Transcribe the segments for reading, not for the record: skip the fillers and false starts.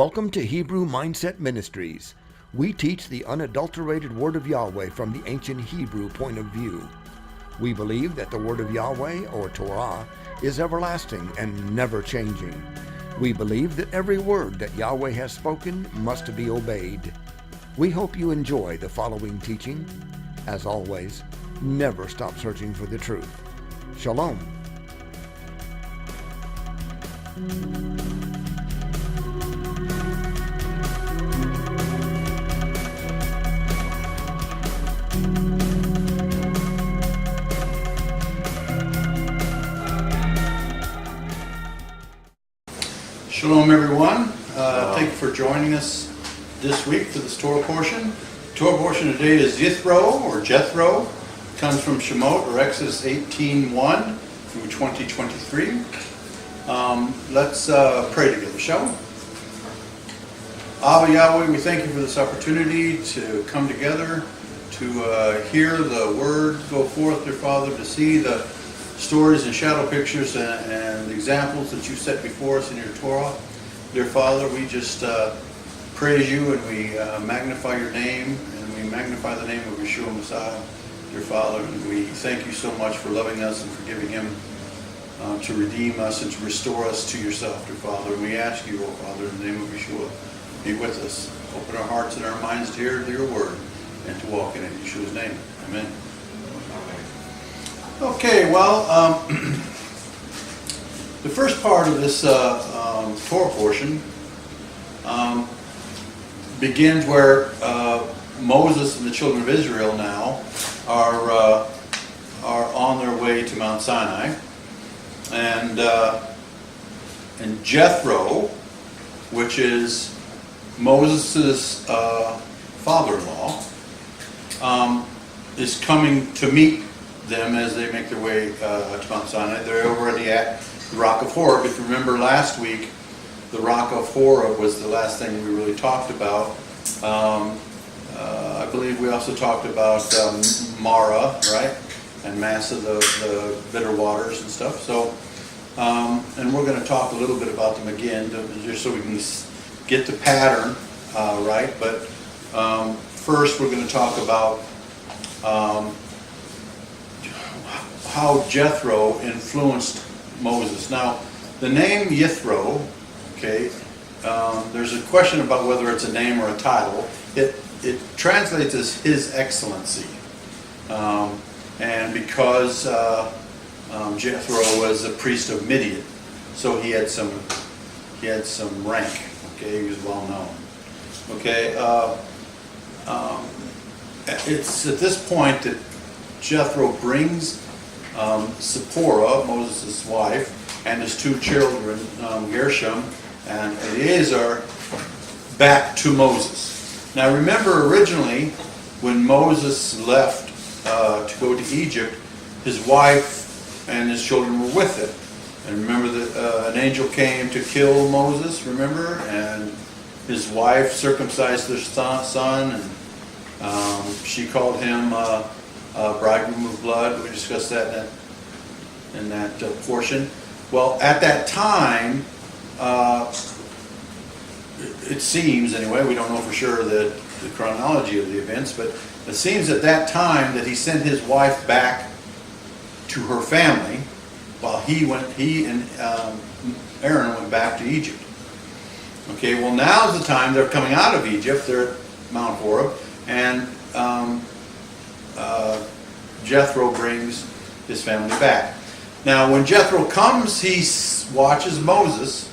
Welcome to Hebrew Mindset Ministries. We teach the unadulterated Word of Yahweh from the ancient Hebrew point of view. We believe that the Word of Yahweh, or Torah, is everlasting and never changing. We believe that every word that Yahweh has spoken must be obeyed. We hope you enjoy the following teaching. As always, never stop searching for the truth. Shalom. Shalom, everyone. Thank you for joining us this week for this Torah portion. Torah portion today is Yitro, or Jethro. It comes from Shemot, or Exodus 18:1 through 20:23. Let's pray together, shall we? Abba Yahweh, we thank you for this opportunity to come together, to hear the word go forth, dear Father, to see the stories and shadow pictures and examples that you set before us in your Torah. Dear Father, we just praise you and we magnify your name, and we magnify the name of Yeshua Messiah, dear Father. And we thank you so much for loving us and for giving him to redeem us and to restore us to yourself, dear Father. And we ask you, oh Father, in the name of Yeshua, be with us. Open our hearts and our minds to hear your word and to walk in it. In Yeshua's name. Amen. Okay, well, the first part of this Torah portion begins where Moses and the children of Israel now are on their way to Mount Sinai, and Jethro, which is Moses' father-in-law, is coming to meet them as they make their way to Mount Sinai. They're already at the Rock of Horeb. If you remember last week, the Rock of Horeb was the last thing we really talked about. I believe we also talked about Mara, right? And Massa, the bitter waters and stuff. So, and we're going to talk a little bit about them again, just so we can get the pattern right. But first, we're going to talk about how Jethro influenced Moses. Now, the name Yitro, okay, there's a question about whether it's a name or a title. It translates as His Excellency, and because Jethro was a priest of Midian, so he had some rank. Okay, he was well known. Okay, it's at this point that Jethro brings Zipporah, Moses' wife, and his two children, Gershom and Eleazar, back to Moses. Now remember, originally, when Moses left to go to Egypt, his wife and his children were with him. And remember that an angel came to kill Moses, remember? And his wife circumcised their son, and she called him bridegroom of blood. We discussed that in that portion. Well, at that time, it seems, anyway, we don't know for sure the chronology of the events, but it seems at that time that he sent his wife back to her family while he and Aaron went back to Egypt. Okay, well, now's the time they're coming out of Egypt. They're at Mount Horeb, and Jethro brings his family back. Now, when Jethro comes, he watches Moses,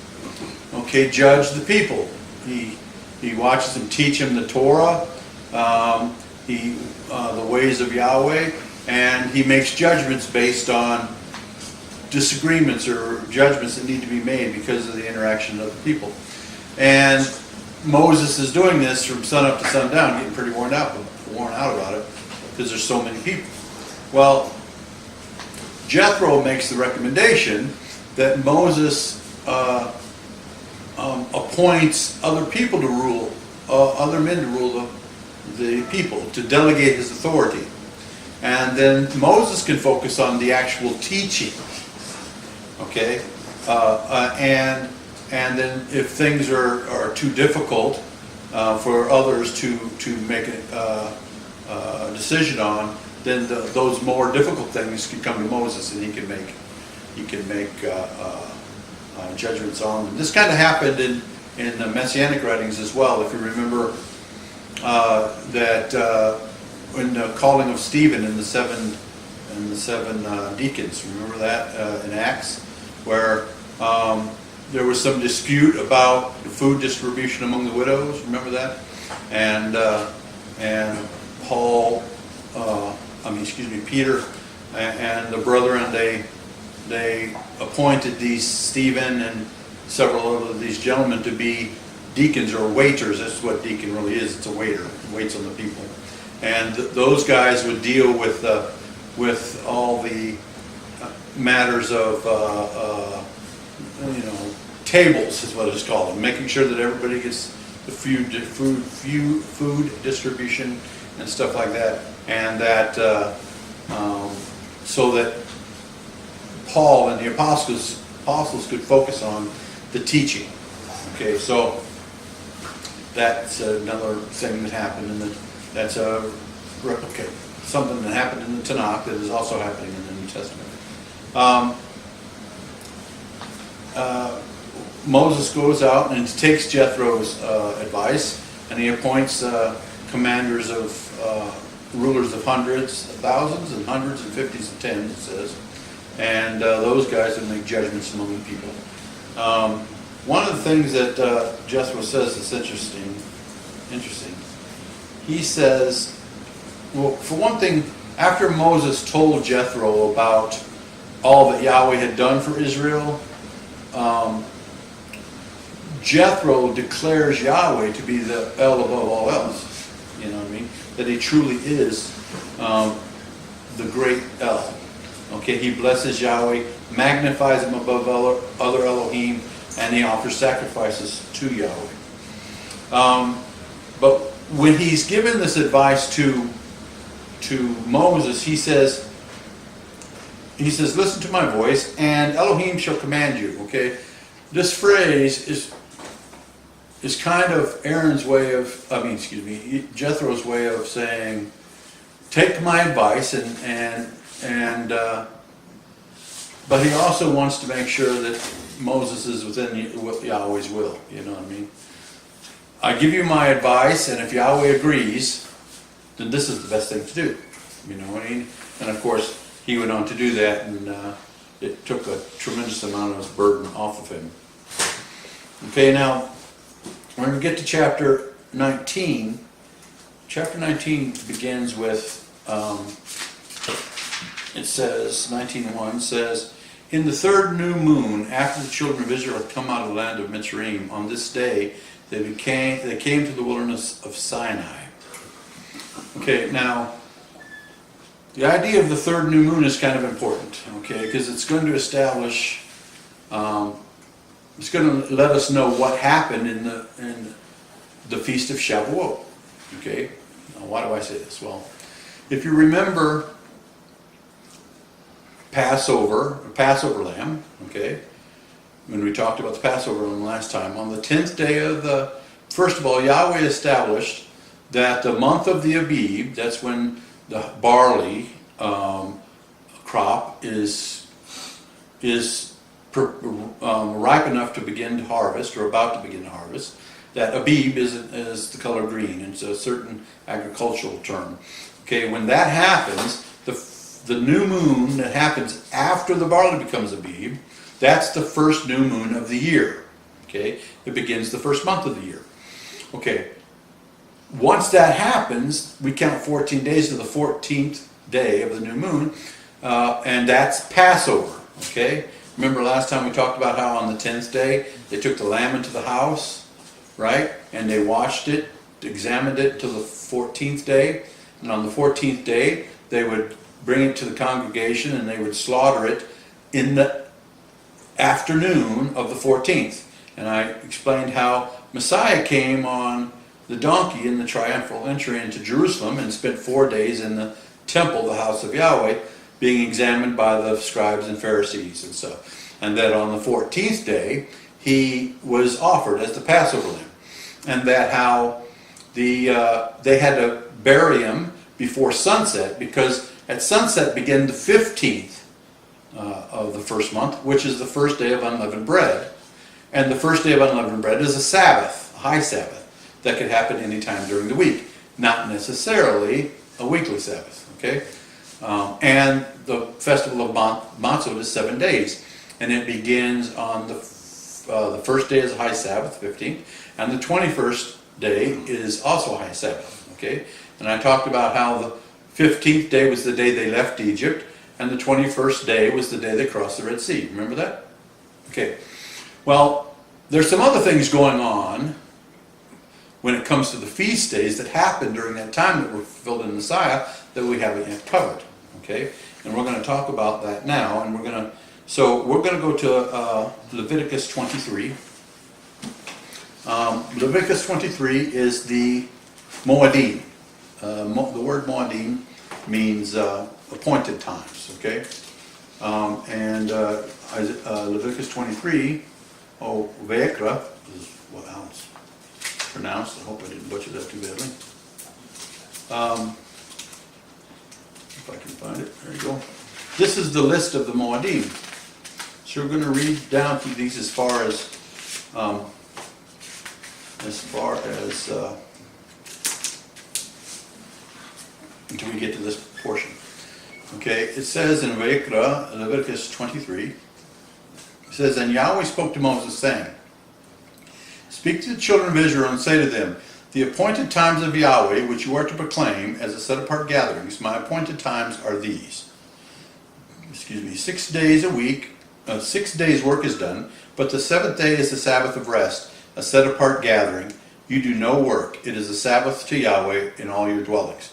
okay, judge the people. He watches him teach him the Torah, the ways of Yahweh, and he makes judgments based on disagreements or judgments that need to be made because of the interaction of the people. And Moses is doing this from sun up to sundown, getting pretty worn out about it because there's so many people. Well, Jethro makes the recommendation that Moses appoints other people to rule, other men to rule the people, to delegate his authority. And then Moses can focus on the actual teaching. Okay? And and then if things are too difficult for others to make a decision on, then those more difficult things can come to Moses, and he can make judgments on them. This kind of happened in the Messianic writings as well. If you remember that in the calling of Stephen and the seven deacons, remember that in Acts, where there was some dispute about the food distribution among the widows. Remember that? And Peter and the brethren, they appointed these Stephen and several of these gentlemen to be deacons or waiters. That's what deacon really is. It's a waiter. He waits on the people. And those guys would deal with all the matters of tables is what it's called, making sure that everybody gets the food distribution and stuff like that, and that so that Paul and the apostles could focus on the teaching. Okay, so that's another thing that happened, and that's a replicate, something that happened in the Tanakh that is also happening in the New Testament. Moses goes out and takes Jethro's advice, and he appoints commanders of rulers of hundreds, thousands, and hundreds, and fifties, and tens, it says. And those guys would make judgments among the people. One of the things that Jethro says is interesting. He says, well, for one thing, after Moses told Jethro about all that Yahweh had done for Israel, Jethro declares Yahweh to be the El above all else. You know what I mean? That he truly is the great El. Okay, he blesses Yahweh, magnifies him above other Elohim, and he offers sacrifices to Yahweh. But when he's given this advice to Moses, he says, listen to my voice, and Elohim shall command you. Okay, this phrase is kind of Jethro's way of saying, take my advice, but he also wants to make sure that Moses is within Yahweh's will. You know what I mean? I give you my advice, and if Yahweh agrees, then this is the best thing to do. You know what I mean? And of course, he went on to do that, and it took a tremendous amount of his burden off of him. Okay, now, when we get to chapter 19, chapter 19 begins with, it says, 19:1 says, in the third new moon, after the children of Israel had come out of the land of Mitzrayim, on this day, they came to the wilderness of Sinai. Okay, now, the idea of the third new moon is kind of important, okay, because it's going to establish, it's going to let us know what happened in the Feast of Shavuot. Okay, now why do I say this? Well, if you remember Passover lamb, okay, when we talked about the Passover lamb last time, on the 10th day of first of all, Yahweh established that the month of the Abib, that's when the barley crop is ripe enough to begin to harvest, or about to begin to harvest. That Abib is the color green. It's a certain agricultural term. Okay, when that happens, the new moon that happens after the barley becomes Abib, that's the first new moon of the year. Okay, it begins the first month of the year. Okay, once that happens, we count 14 days to the 14th day of the new moon, and that's Passover. Okay, remember last time we talked about how on the 10th day they took the lamb into the house, right? And they washed it, examined it till the 14th day, and on the 14th day they would bring it to the congregation and they would slaughter it in the afternoon of the 14th. And I explained how Messiah came on the donkey in the triumphal entry into Jerusalem and spent 4 days in the temple, the house of Yahweh, being examined by the scribes and Pharisees and stuff. And that on the 14th day, he was offered as the Passover lamb, and that how they had to bury him before sunset, because at sunset began the 15th of the first month, which is the first day of unleavened bread. And the first day of unleavened bread is a Sabbath, a high Sabbath, that could happen anytime during the week, not necessarily a weekly Sabbath, okay? And the festival of Matzot is 7 days, and it begins on the first day is a high Sabbath, 15th, and the 21st day is also a high Sabbath, okay? And I talked about how the 15th day was the day they left Egypt, and the 21st day was the day they crossed the Red Sea. Remember that? Okay. Well, there's some other things going on when it comes to the feast days that happened during that time that were fulfilled in Messiah that we haven't yet covered. Okay? And we're going to talk about that now, and we're going to go to Leviticus 23. Leviticus 23 is the Moedim. The word Moedim means appointed times, okay? Leviticus 23, Vayikra, is how it's pronounced. I hope I didn't butcher that too badly. If I can find it, there you go. This is the list of the Moedim. So we're going to read down through these as far as until we get to this portion. Okay, it says in Vayikra, Leviticus 23, it says, "And Yahweh spoke to Moses, saying, Speak to the children of Israel and say to them, The appointed times of Yahweh, which you are to proclaim as a set-apart gatherings, my appointed times are these. 6 days a week, 6 days work is done, but the seventh day is the Sabbath of rest, a set-apart gathering. You do no work. It is a Sabbath to Yahweh in all your dwellings."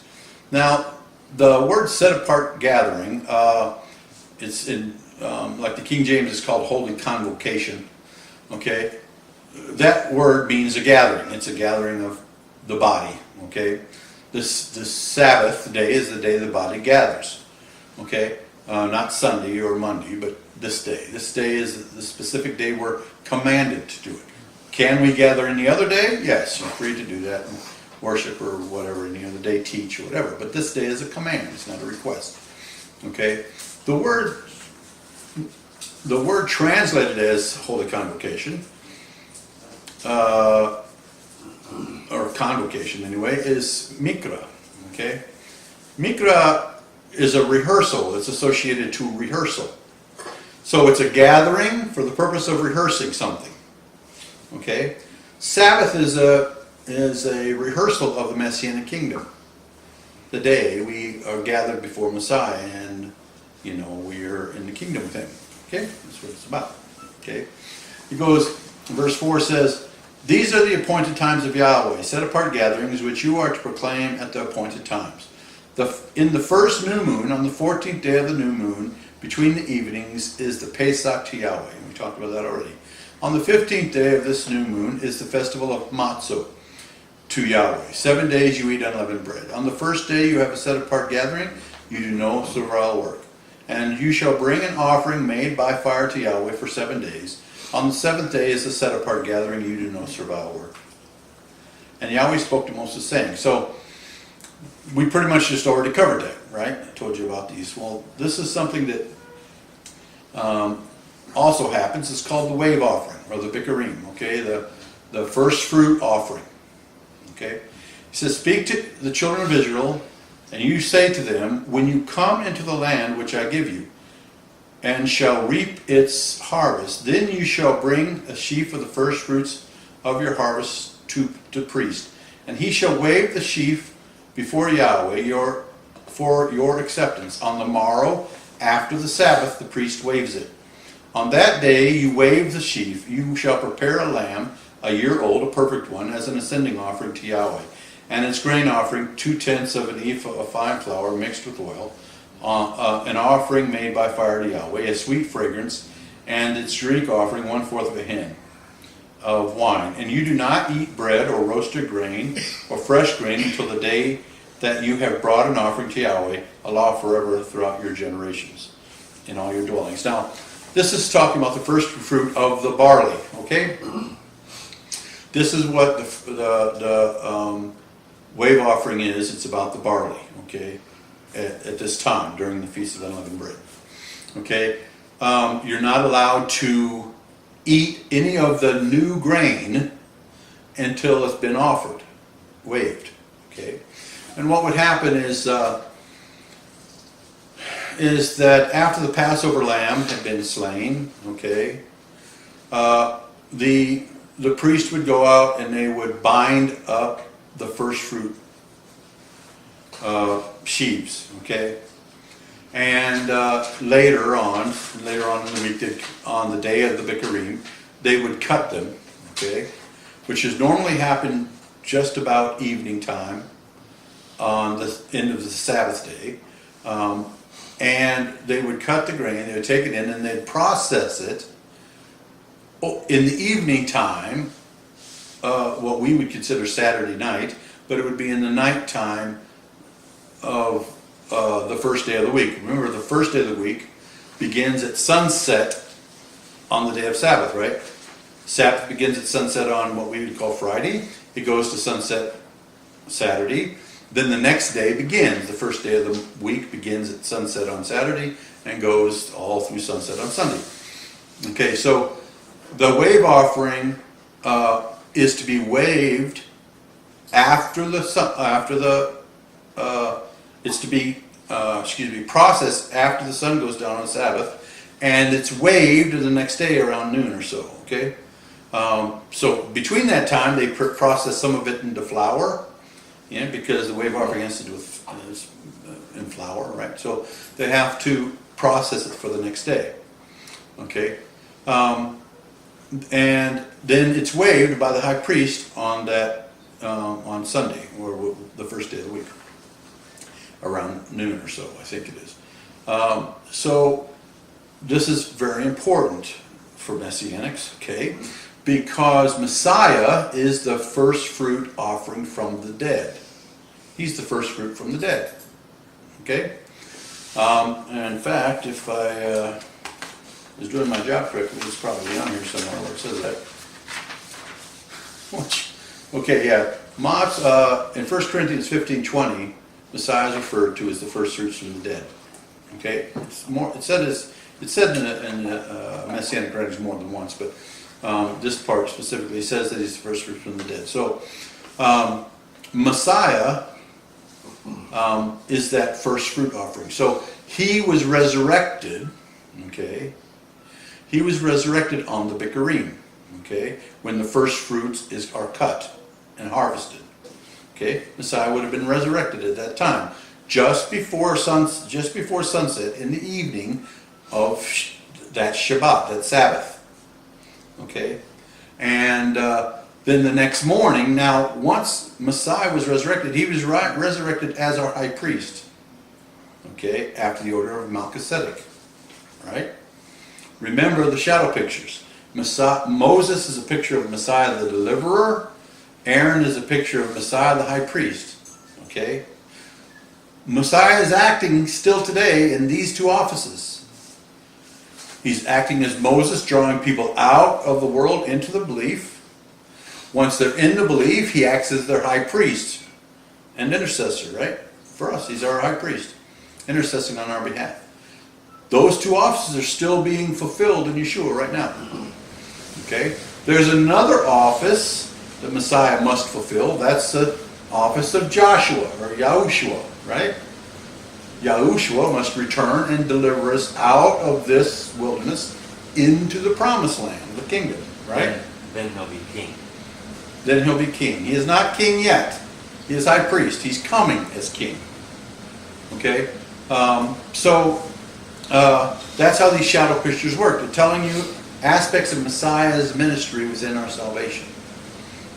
Now, the word set-apart gathering, it's in, like the King James is called holy convocation, okay? That word means a gathering. It's a gathering of the body, okay? This Sabbath day is the day the body gathers, okay? Not Sunday or Monday, but this day. This day is the specific day we're commanded to do it. Can we gather any other day? Yes, you're free to do that. Worship or whatever, any other day, teach or whatever. But this day is a command, it's not a request. Okay? The word translated as holy convocation, or convocation anyway, is mikra. Okay? Mikra is a rehearsal. It's associated to rehearsal. So it's a gathering for the purpose of rehearsing something. Okay? Sabbath is a rehearsal of the Messianic kingdom. The day we are gathered before Messiah and, we are in the kingdom with him. Okay? That's what it's about. Okay? It goes, verse 4 says, "These are the appointed times of Yahweh, set apart gatherings, which you are to proclaim at the appointed times. In the first new moon, on the 14th day of the new moon, between the evenings, is the Pesach to Yahweh." And we talked about that already. "On the 15th day of this new moon is the festival of Matzot to Yahweh. 7 days you eat unleavened bread. On the first day you have a set-apart gathering. You do no servile work. And you shall bring an offering made by fire to Yahweh for 7 days. On the seventh day is a set-apart gathering. You do no servile work." And Yahweh spoke to Moses, saying, so we pretty much just already covered that, right? I told you about these. Well, this is something that also happens. It's called the wave offering, or the bikurim, okay? The first fruit offering. Okay? He says, "Speak to the children of Israel, and you say to them, when you come into the land which I give you, and shall reap its harvest, then you shall bring a sheaf of the first fruits of your harvest to the priest. And he shall wave the sheaf before Yahweh for your acceptance. On the morrow, after the Sabbath, the priest waves it. On that day you wave the sheaf. You shall prepare a lamb, a year old, a perfect one, as an ascending offering to Yahweh, and its grain offering 2/10 of an ephah of fine flour mixed with oil, an offering made by fire to Yahweh, a sweet fragrance, and its drink offering 1/4 of a hin of wine. And you do not eat bread or roasted grain or fresh grain until the day that you have brought an offering to Yahweh, a law forever throughout your generations, in all your dwellings." Now, this is talking about the first fruit of the barley, okay? This is what the wave offering is. It's about the barley, okay, at this time during the Feast of Unleavened Bread. Okay, you're not allowed to eat any of the new grain until it's been offered, waved, okay? And what would happen is that after the Passover lamb had been slain, okay, the priest would go out and they would bind up the first fruit sheaves, okay? And later on in the week, on the day of the Bikurim, they would cut them, okay? Which is normally happen just about evening time on the end of the Sabbath day. And they would cut the grain, they would take it in, and they'd process it in the evening time, what we would consider Saturday night, but it would be in the night time of the first day of the week. Remember, the first day of the week begins at sunset on the day of Sabbath, right? Sabbath begins at sunset on what we would call Friday. It goes to sunset Saturday. Then the next day begins. The first day of the week begins at sunset on Saturday and goes all through sunset on Sunday. Okay, so the wave offering is to be waved it's to be processed after the sun goes down on Sabbath, and it's waved the next day around noon or so. Okay, so between that time they process some of it into flour, because the wave offering has to do with in flour, right? So they have to process it for the next day. Okay. And then it's waved by the high priest on that on Sunday, or the first day of the week, around noon or so, I think it is. So this is very important for Messianics, okay, because Messiah is the first fruit offering from the dead. He's the first fruit from the dead, okay. And in fact, if I was doing my job correctly, it's probably on here somewhere where it says that. Okay, yeah. In 1 Corinthians 15:20, Messiah is referred to as the first fruits from the dead. Okay, it's more. It's said in the Messianic writings more than once, but this part specifically says that he's the first fruits from the dead. So Messiah is that first fruit offering. So he was resurrected. Okay. He was resurrected on the Bikurim, okay, when the first fruits are cut and harvested. Okay, Messiah would have been resurrected at that time, just before sunset in the evening of that Shabbat, that Sabbath. Okay, and then the next morning. Now, once Messiah was resurrected, he was resurrected as our high priest. Okay, after the order of Melchizedek, right? Remember the shadow pictures. Moses is a picture of Messiah the deliverer. Aaron is a picture of Messiah the high priest. Okay? Messiah is acting still today in these two offices. He's acting as Moses, drawing people out of the world into the belief. Once they're in the belief, he acts as their high priest and intercessor, right? For us, he's our high priest, intercessing on our behalf. Those two offices are still being fulfilled in Yeshua right now. Okay? There's another office that Messiah must fulfill. That's the office of Joshua, or Yahushua, right? Yahushua must return and deliver us out of this wilderness into the promised land, the kingdom, right? Then he'll be king. Then he'll be king. He is not king yet. He is high priest. He's coming as king. Okay? That's how these shadow pictures work. They're telling you aspects of Messiah's ministry within our salvation.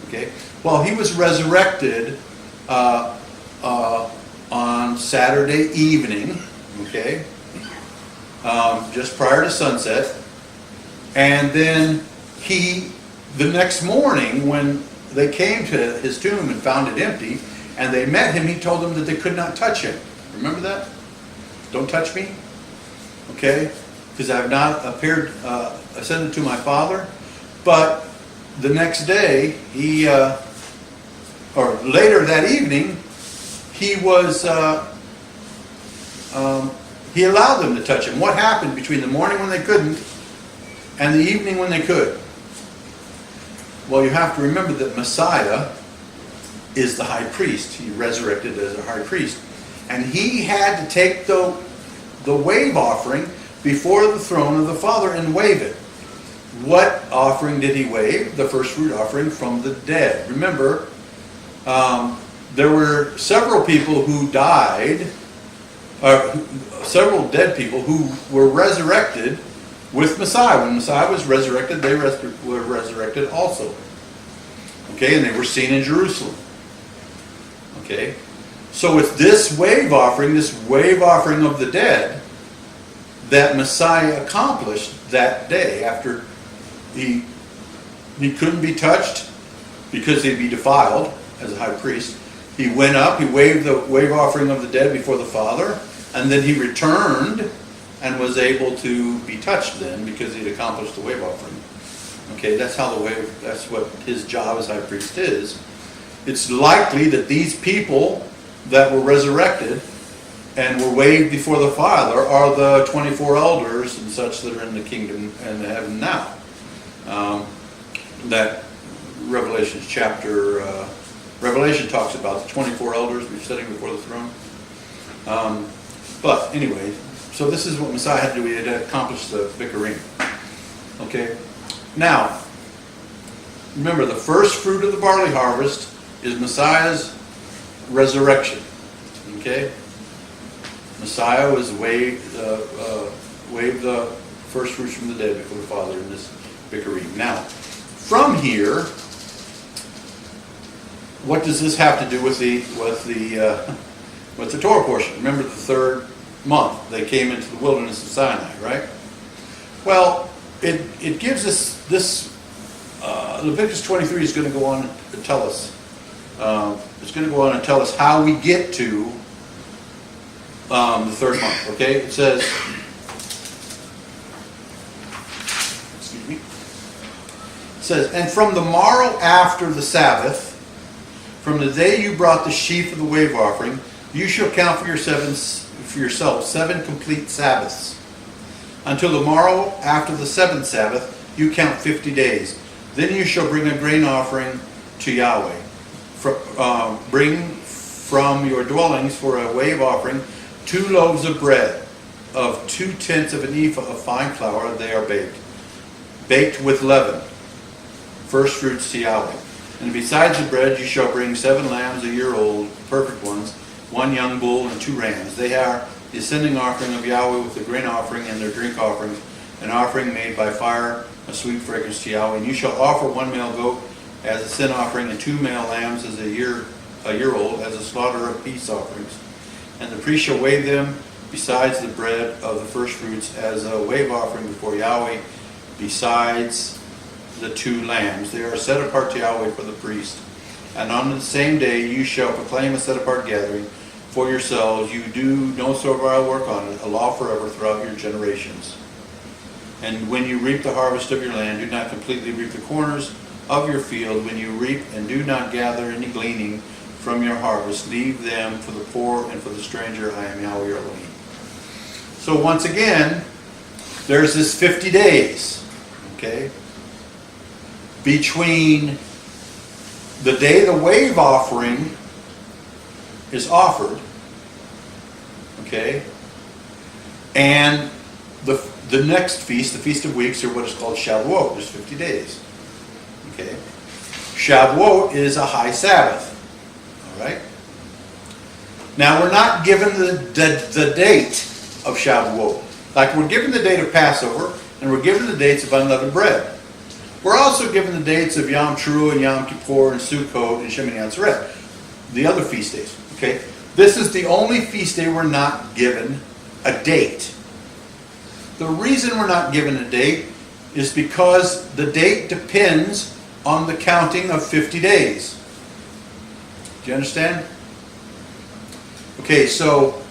Okay? Well, he was resurrected on Saturday evening, okay, just prior to sunset, and then the next morning when they came to his tomb and found it empty, and they met him, he told them that they could not touch him. Remember that? Don't touch me. Okay? because I have not ascended to my Father. But the next day, or later that evening, he allowed them to touch him. What happened between the morning when they couldn't and the evening when they could? Well, you have to remember that Messiah is the high priest. He resurrected as a high priest. And he had to take the wave offering before the throne of the Father and wave it. What offering did he wave? The first fruit offering from the dead. Remember, there were several people who died, several dead people who were resurrected with Messiah. When Messiah was resurrected, they were resurrected also. Okay, and they were seen in Jerusalem. Okay, so it's this wave offering of the dead, that Messiah accomplished that day after he couldn't be touched because he'd be defiled as a high priest. He went up, he waved the wave offering of the dead before the Father, and then he returned and was able to be touched then because he'd accomplished the wave offering. Okay, that's what his job as high priest is. It's likely that these people that were resurrected and were waved before the Father are the 24 elders and such that are in the kingdom and heaven now. That Revelation talks about the 24 elders sitting before the throne. But anyway, so this is what Messiah had to do. He had to accomplish the Bikurim. Okay? Now, remember, the first fruit of the barley harvest is Messiah's resurrection. Okay? Messiah was waved the first fruits from the dead before the Father in this Bikurim. Now, from here, what does this have to do with the Torah portion? Remember, the third month they came into the wilderness of Sinai, right? Well, it gives us this. Leviticus 23 is going to go on to tell us. It's going to go on and tell us how we get to the third month. Okay, it says. Excuse me. It says, and from the morrow after the Sabbath, from the day you brought the sheaf of the wave offering, you shall count for yourself 7 complete Sabbaths. Until the morrow after the 7th Sabbath, you count 50 days. Then you shall bring a grain offering to Yahweh. Bring from your dwellings for a wave offering 2 loaves of bread of 2/10 of an ephah of fine flour. They are baked with leaven, first fruits to Yahweh. And besides the bread, you shall bring 7 lambs a year old, perfect ones, 1 young bull and 2 rams. They are the ascending offering of Yahweh with the grain offering and their drink offerings, an offering made by fire, a sweet fragrance to Yahweh. And you shall offer 1 male goat as a sin offering and 2 male lambs as a year old as a slaughter of peace offerings. And the priest shall wave them besides the bread of the first fruits as a wave offering before Yahweh, besides the 2 lambs. They are set apart to Yahweh for the priest. And on the same day you shall proclaim a set apart gathering for yourselves. You do no servile work on it, a law forever throughout your generations. And when you reap the harvest of your land, do not completely reap the corners of your field. When you reap and do not gather any gleaning from your harvest, leave them for the poor and for the stranger. I am Yahweh your Elohim. So once again, there's this 50 days, okay, between the day the wave offering is offered, okay, and the next feast, the Feast of Weeks, or what is called Shavuot. There's 50 days. Okay, Shavuot is a high Sabbath. All right. Now we're not given the date of Shavuot. Like we're given the date of Passover, and we're given the dates of unleavened bread. We're also given the dates of Yom Teruah and Yom Kippur and Sukkot and Shemini Atzeret, the other feast days. Okay, this is the only feast day we're not given a date. The reason we're not given a date is because the date depends on the counting of 50 days. Do you understand? Okay, so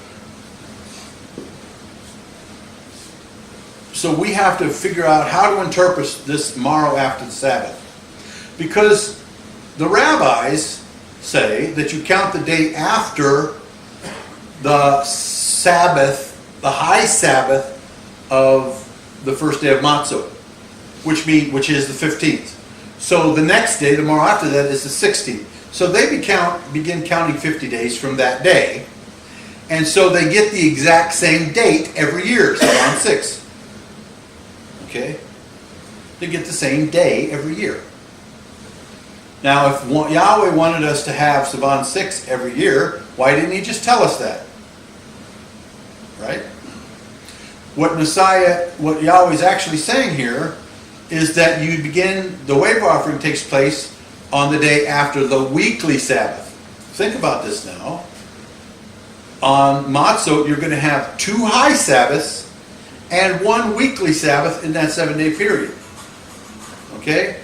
so we have to figure out how to interpret this tomorrow after the Sabbath. Because the rabbis say that you count the day after the Sabbath, the high Sabbath of the first day of Matzot, which is the 15th. So the next day, tomorrow after that, is the 16th. So they begin counting 50 days from that day. And so they get the exact same date every year, Sivan 6. Okay? They get the same day every year. Now, if Yahweh wanted us to have Sivan 6 every year, why didn't he just tell us that? Right? What Yahweh's actually saying here is that the wave offering takes place on the day after the weekly Sabbath. Think about this now. On Matzot, you're going to have 2 high Sabbaths and 1 weekly Sabbath in that 7-day period. Okay?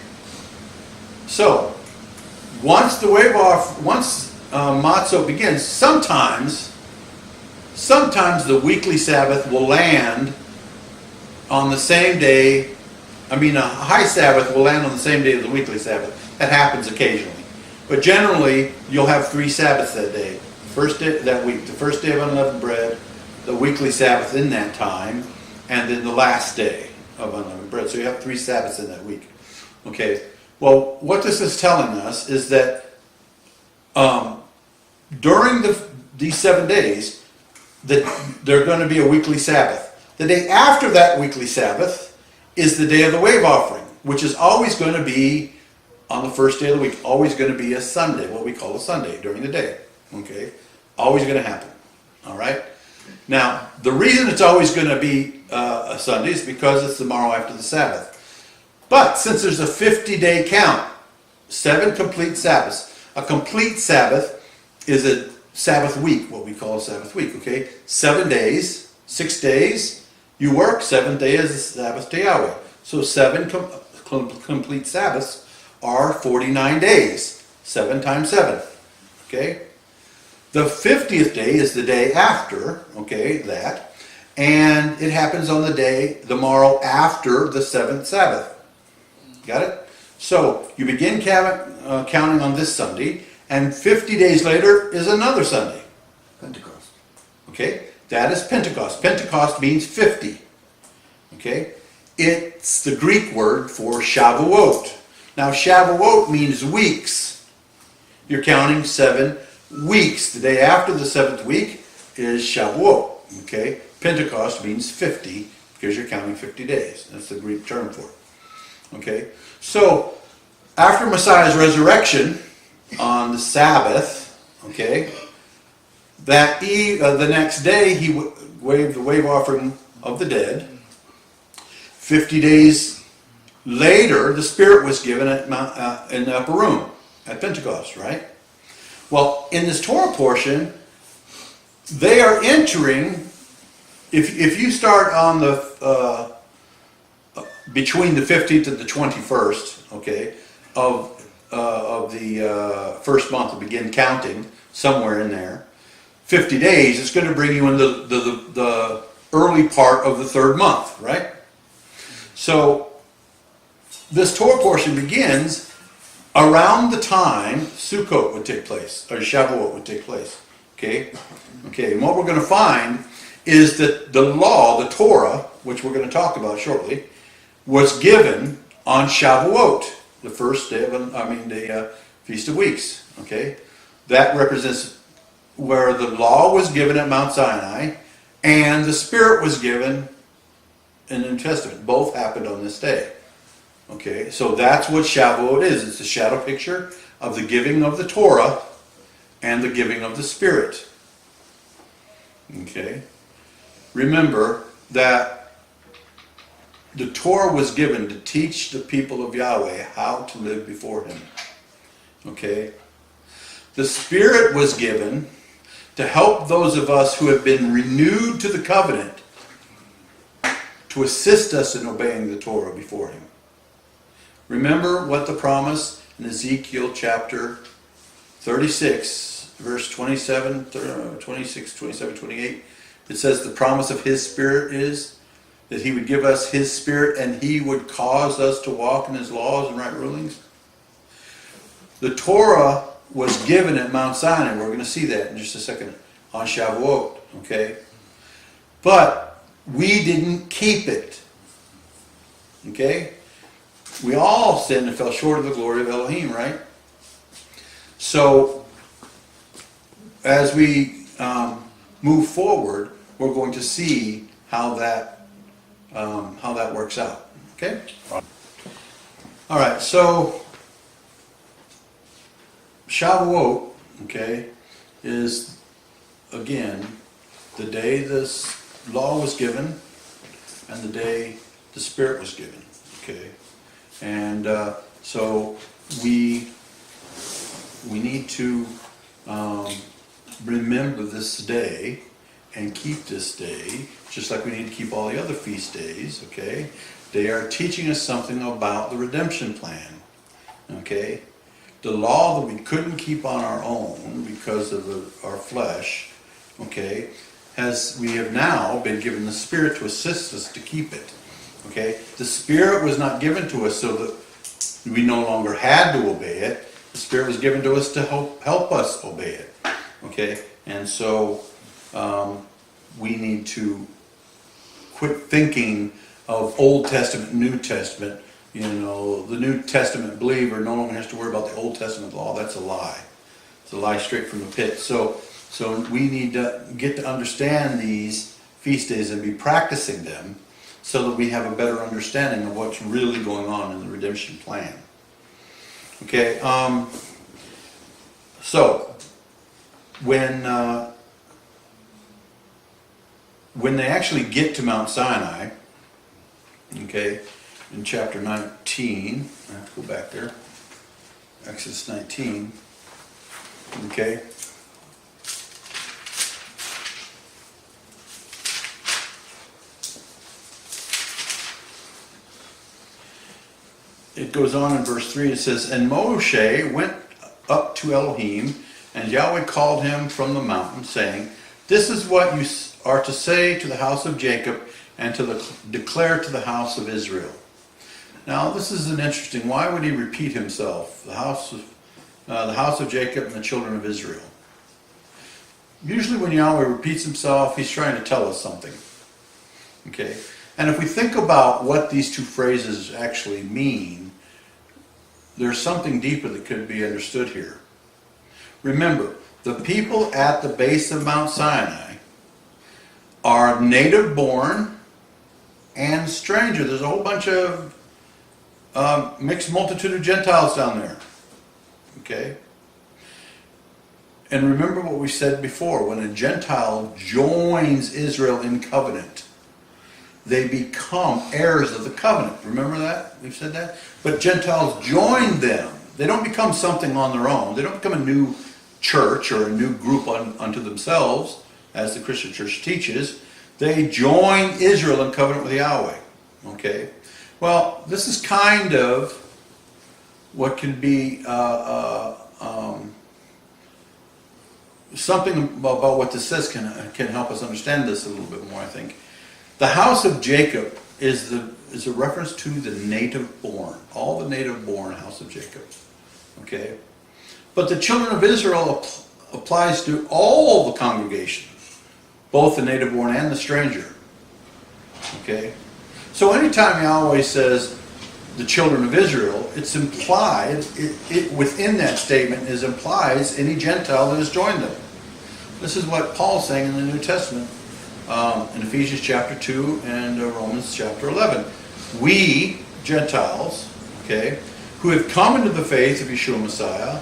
So, once Matzot begins, sometimes the weekly Sabbath will land on the same day. A high Sabbath will land on the same day as the weekly Sabbath. That happens occasionally. But generally, you'll have 3 Sabbaths that day. First day that week, the first day of unleavened bread, the weekly Sabbath in that time, and then the last day of unleavened bread. So you have 3 Sabbaths in that week. Okay. Well, what this is telling us is that during these 7 days, that there's going to be a weekly Sabbath. The day after that weekly Sabbath is the day of the wave offering, which is always going to be on the first day of the week, always going to be a Sunday, what we call a Sunday during the day. Okay? Always going to happen. All right? Now, the reason it's always going to be a Sunday is because it's tomorrow after the Sabbath. But since there's a 50-day count, 7 complete Sabbaths. A complete Sabbath is a Sabbath week, what we call a Sabbath week, okay? 7 days, 6 days, you work, 7th day is the Sabbath to Yahweh. So 7 complete Sabbaths are 49 days. 7 times 7, okay? The 50th day is the day after, okay, that. And it happens on the morrow after the 7th Sabbath. Got it? So you begin counting on this Sunday, and 50 days later is another Sunday. Pentecost. Okay? That is Pentecost. Pentecost means 50. Okay? It's the Greek word for Shavuot. Now Shavuot means weeks. You're counting 7 weeks. The day after the 7th week is Shavuot. Okay? Pentecost means 50 because you're counting 50 days. That's the Greek term for it. Okay? So, after Messiah's resurrection on the Sabbath, okay, the next day he waved the wave offering of the dead. 50 days later, the Spirit was given in the upper room at Pentecost, right? Well, in this Torah portion, they are entering. If you start on the between the 15th and the 21st, okay, of the first month to begin counting, somewhere in there, 50 days, it's going to bring you in the early part of the 3rd month, right? So this Torah portion begins around the time Sukkot would take place, or Shavuot would take place, okay? Okay, and what we're going to find is that the law, the Torah, which we're going to talk about shortly, was given on Shavuot, the first day of the Feast of Weeks. Okay, that represents where the law was given at Mount Sinai, and the Spirit was given in the New Testament. Both happened on this day. Okay, so that's what Shavuot is. It's a shadow picture of the giving of the Torah and the giving of the Spirit. Okay, remember that the Torah was given to teach the people of Yahweh how to live before Him. Okay? The Spirit was given to help those of us who have been renewed to the covenant to assist us in obeying the Torah before Him. Remember what the promise in Ezekiel chapter 36, verse 26, 27, 28, it says the promise of His Spirit is that he would give us his Spirit and he would cause us to walk in his laws and right rulings? The Torah was given at Mount Sinai. We're going to see that in just a second on Shavuot, okay? But we didn't keep it, okay? We all sinned and fell short of the glory of Elohim, right? So, as we move forward, we're going to see how that works out, okay? All right, so Shavuot, okay, is, again, the day this law was given and the day the Spirit was given, okay? And so we need to remember this day and keep this day, just like we need to keep all the other feast days, okay? They are teaching us something about the redemption plan, okay? The law that we couldn't keep on our own because of our flesh, okay, we have now been given the Spirit to assist us to keep it, okay? The Spirit was not given to us so that we no longer had to obey it. The Spirit was given to us to help us obey it, okay? And so we need to quit thinking of Old Testament, New Testament. You know, the New Testament believer no longer has to worry about the Old Testament law. That's a lie. It's a lie straight from the pit. So we need to get to understand these feast days and be practicing them so that we have a better understanding of what's really going on in the redemption plan. Okay, so when they actually get to Mount Sinai, okay, in chapter 19, I have to go back there, Exodus 19, okay. It goes on in verse 3, it says, "And Moshe went up to Elohim, and Yahweh called him from the mountain, saying, This is what you are to say to the house of Jacob, and to declare to the house of Israel." Now, this is an interesting, why would he repeat himself? The house of Jacob and the children of Israel. Usually when Yahweh repeats himself, he's trying to tell us something. Okay? And if we think about what these two phrases actually mean, there's something deeper that could be understood here. Remember, the people at the base of Mount Sinai are native born and stranger. There's a whole bunch of mixed multitude of Gentiles down there. Okay? And remember what we said before, when a Gentile joins Israel in covenant, they become heirs of the covenant. Remember that? We've said that? But Gentiles join them. They don't become something on their own. They don't become a new church or a new group unto themselves, as the Christian church teaches. They join Israel in covenant with Yahweh. Okay? Well, this is kind of what can be something about what this says can help us understand this a little bit more, I think. The house of Jacob is a reference to the native born, all the native born house of Jacob. Okay? But the children of Israel applies to all the congregation, both the native born and the stranger. Okay? So anytime Yahweh says the children of Israel, it's implied, within that statement implies any Gentile that has joined them. This is what Paul's saying in the New Testament, in Ephesians chapter 2 and Romans chapter 11. We, Gentiles, okay, who have come into the faith of Yeshua Messiah,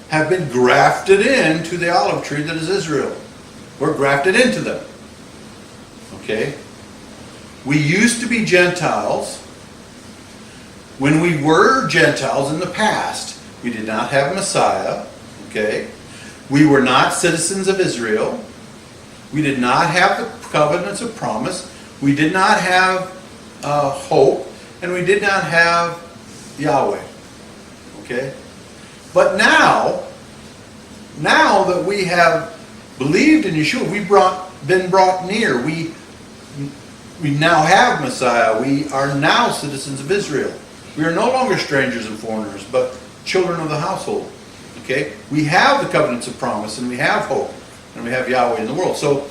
have been grafted into the olive tree that is Israel. We're grafted into them. Okay? We used to be Gentiles. When we were Gentiles in the past, we did not have Messiah. Okay? We were not citizens of Israel. We did not have the covenants of promise. We did not have hope. And we did not have Yahweh. Okay? But now that we have believed in Yeshua, we've been brought near. we now have Messiah. We are now citizens of Israel. We are no longer strangers and foreigners, but children of the household. Okay? We have the covenants of promise, and we have hope, and we have Yahweh in the world. So,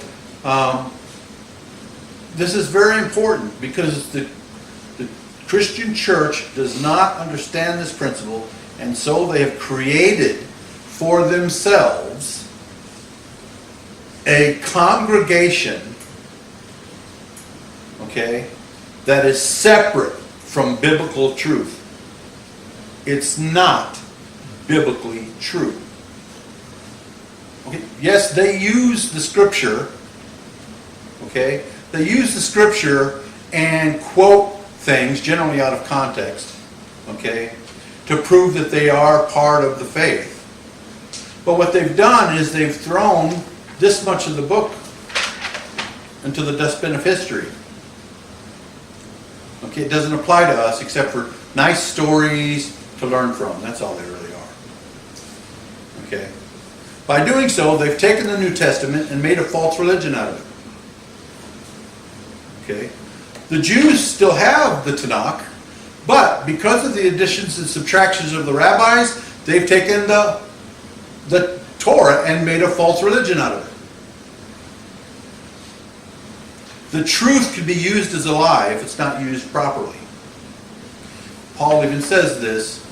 this is very important because the Christian church does not understand this principle, and so they have created for themselves a congregation, okay, that is separate from biblical truth. It's not biblically true. Okay? Yes, they use the scripture, okay? They use the scripture and quote things, generally out of context, okay, to prove that they are part of the faith. But what they've done is they've thrown this much of the book into the dustbin of history. Okay, it doesn't apply to us except for nice stories to learn from. That's all they really are. Okay. By doing so, they've taken the New Testament and made a false religion out of it. Okay. The Jews still have the Tanakh, but because of the additions and subtractions of the rabbis, they've taken the Torah and made a false religion out of it. The truth can be used as a lie if it's not used properly. Paul even says this,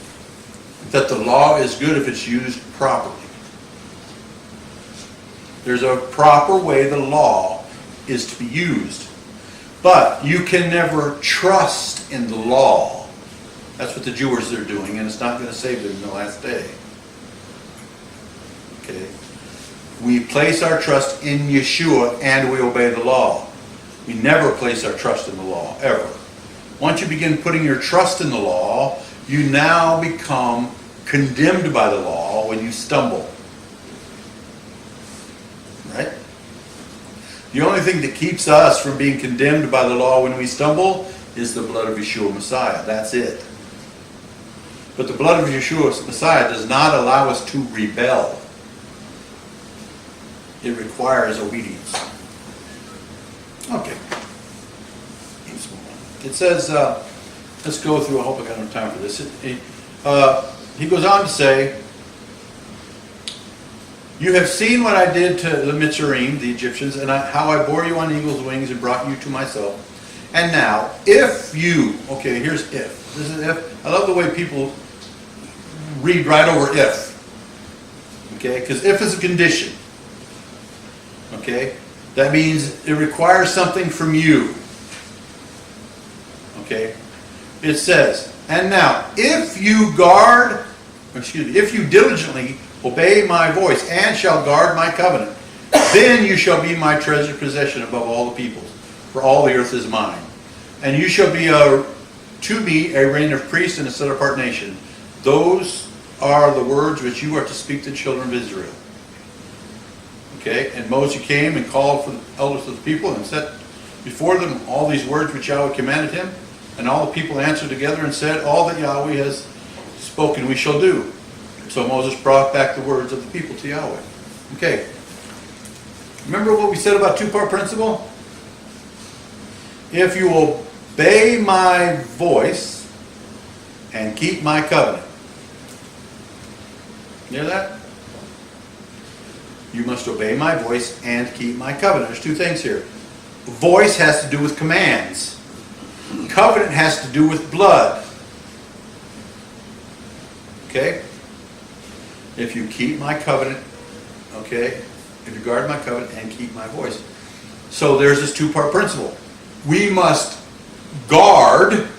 that the law is good if it's used properly. There's a proper way the law is to be used. But you can never trust in the law. That's what the Jews are doing, and it's not going to save them in the last day. Okay? We place our trust in Yeshua and we obey the law. We never place our trust in the law, ever. Once you begin putting your trust in the law, you now become condemned by the law when you stumble. Right? The only thing that keeps us from being condemned by the law when we stumble is the blood of Yeshua Messiah. That's it. But the blood of Yeshua Messiah does not allow us to rebel. It requires obedience. Okay. It says, let's go through, I hope I got enough time for this. He goes on to say, you have seen what I did to the Mitzrayim, the Egyptians, and how I bore you on eagle's wings and brought you to myself. And now, if you, okay, here's if. This is if. I love the way people read right over if. Okay, because if is a condition. Okay, that means it requires something from you. Okay, it says, and now, if you diligently obey my voice and shall guard my covenant, then you shall be my treasured possession above all the peoples, for all the earth is mine. And you shall be to me a reign of priests and a set apart nation. Those are the words which you are to speak to the children of Israel. Okay, and Moses came and called for the elders of the people and set before them all these words which Yahweh commanded him. And all the people answered together and said, all that Yahweh has spoken we shall do. So Moses brought back the words of the people to Yahweh. Okay. Remember what we said about two-part principle? If you obey my voice and keep my covenant. You hear that? You must obey my voice and keep my covenant. There's two things here. Voice has to do with commands. Covenant has to do with blood. Okay? If you keep my covenant, okay? If you guard my covenant and keep my voice. So there's this two-part principle. We must guard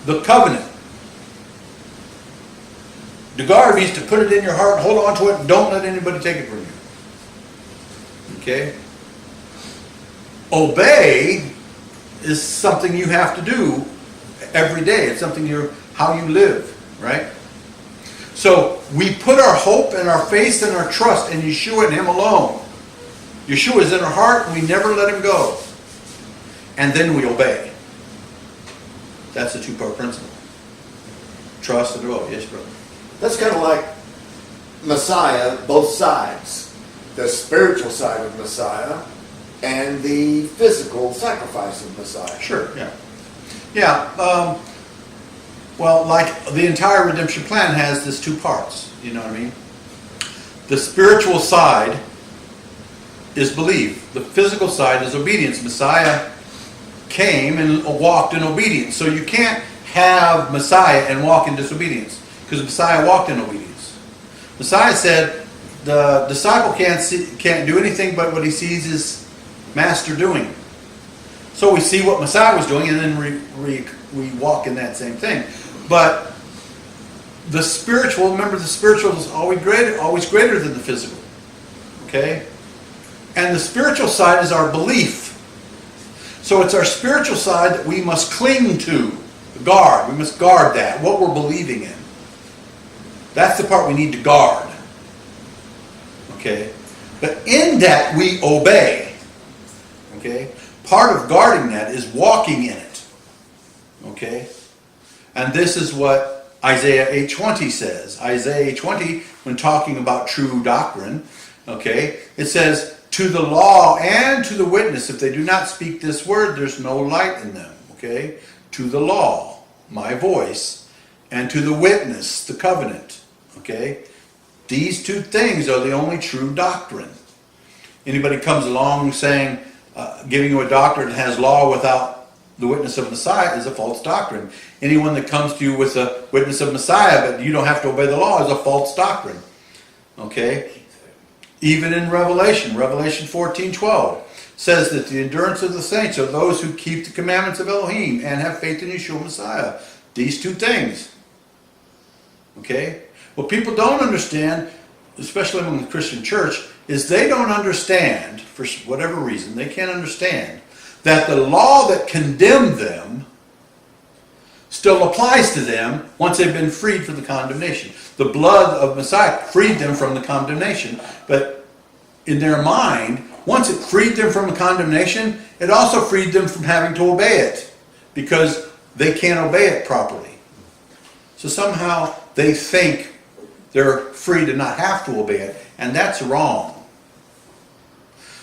the covenant. To guard means to put it in your heart, hold on to it, and don't let anybody take it from you. Okay? Obey is something you have to do every day. It's something how you live, right? So we put our hope and our faith and our trust in Yeshua and Him alone. Yeshua is in our heart and we never let Him go. And then we obey. That's the two-part principle. Trust and obey. Yes, brother. That's kind of like Messiah, both sides. The spiritual side of Messiah and the physical sacrifice of Messiah. Sure, yeah. Yeah, well, like the entire redemption plan has this two parts, you know what I mean? The spiritual side is belief. The physical side is obedience. Messiah came and walked in obedience. So you can't have Messiah and walk in disobedience, because Messiah walked in obedience. Messiah said the disciple can't do anything but what he sees his master doing. So we see what Messiah was doing, and then we walk in that same thing. But the spiritual, remember, the spiritual is always greater than the physical. Okay? And the spiritual side is our belief. So it's our spiritual side that we must cling to, guard. We must guard that, what we're believing in. That's the part we need to guard. Okay? But in that we obey. Okay? Part of guarding that is walking in it. Okay? And this is what Isaiah 8:20 says. Isaiah 8:20, when talking about true doctrine, okay, it says, to the law and to the witness, if they do not speak this word, there's no light in them. Okay? To the law, my voice, and to the witness, the covenant. Okay? These two things are the only true doctrine. Anybody comes along saying, giving you a doctrine that has law without the witness of Messiah is a false doctrine. Anyone that comes to you with a witness of Messiah, but you don't have to obey the law, is a false doctrine. Okay? Even in Revelation 14:12 says that the endurance of the saints are those who keep the commandments of Elohim and have faith in Yeshua Messiah. These two things. Okay? What people don't understand, especially among the Christian church, is they don't understand, for whatever reason, they can't understand that the law that condemned them still applies to them once they've been freed from the condemnation. The blood of Messiah freed them from the condemnation, but in their mind, once it freed them from the condemnation, it also freed them from having to obey it, because they can't obey it properly. So somehow they think they're free to not have to obey it, and that's wrong.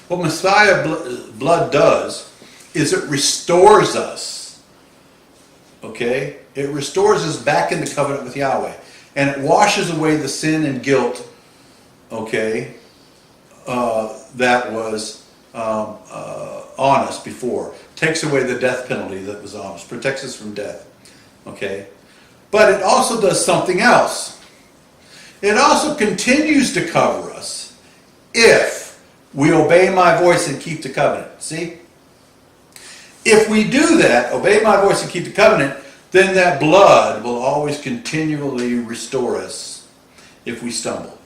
What Messiah blood does is it restores us. Okay? It restores us back in the covenant with Yahweh. And it washes away the sin and guilt, okay, that was on us before. Takes away the death penalty that was on us. Protects us from death. Okay? But it also does something else. It also continues to cover us if we obey my voice and keep the covenant. See? If we do that, obey my voice and keep the covenant, then that blood will always continually restore us if we stumble.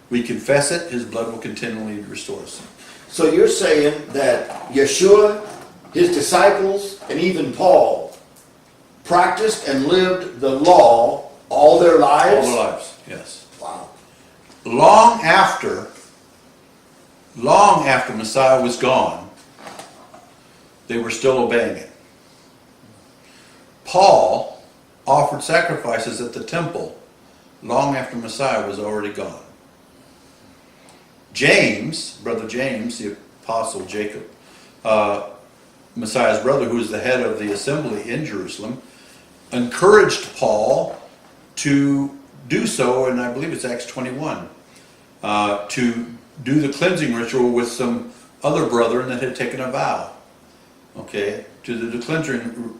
We confess it, his blood will continually restore us. So you're saying that Yeshua, his disciples, and even Paul practiced and lived the law all their lives? All their lives, yes. Wow. Long after Messiah was gone, they were still obeying it. Paul offered sacrifices at the temple long after Messiah was already gone. James, brother James, the apostle Jacob, Messiah's brother, who was the head of the assembly in Jerusalem, encouraged Paul to do so, and I believe it's Acts 21, to do the cleansing ritual with some other brethren that had taken a vow. Okay, to the cleansing,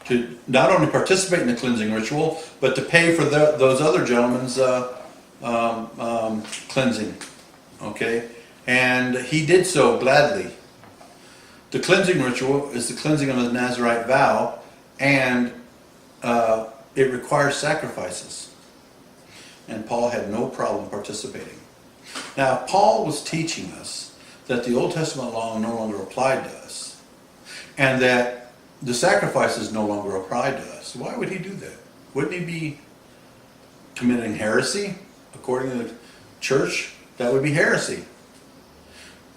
to not only participate in the cleansing ritual, but to pay for those other gentlemen's cleansing. Okay, and he did so gladly. The cleansing ritual is the cleansing of the Nazirite vow, and it requires sacrifices. And Paul had no problem participating. Now, Paul was teaching us that the Old Testament law no longer applied to us, and that the sacrifices no longer applied to us. Why would he do that? Wouldn't he be committing heresy? According to the church, that would be heresy.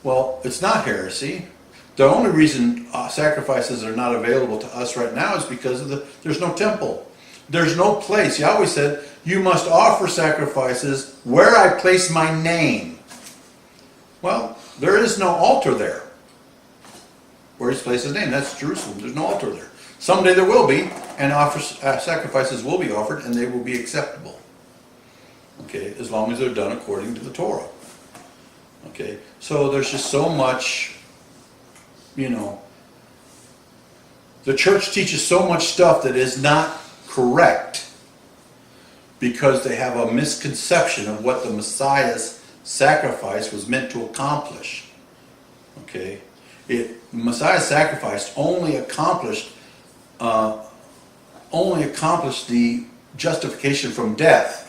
Well, it's not heresy. The only reason sacrifices are not available to us right now is because there's no temple. There's no place. Yahweh said, you must offer sacrifices where I place my name. Well, there is no altar there. where he's placed his name. That's Jerusalem. There's no altar there. Someday there will be, and sacrifices will be offered, and they will be acceptable. Okay, as long as they're done according to the Torah. Okay, so there's just so much, the church teaches so much stuff that is not correct because they have a misconception of what the Messiah's sacrifice was meant to accomplish. Okay, Messiah's sacrifice only accomplished the justification from death.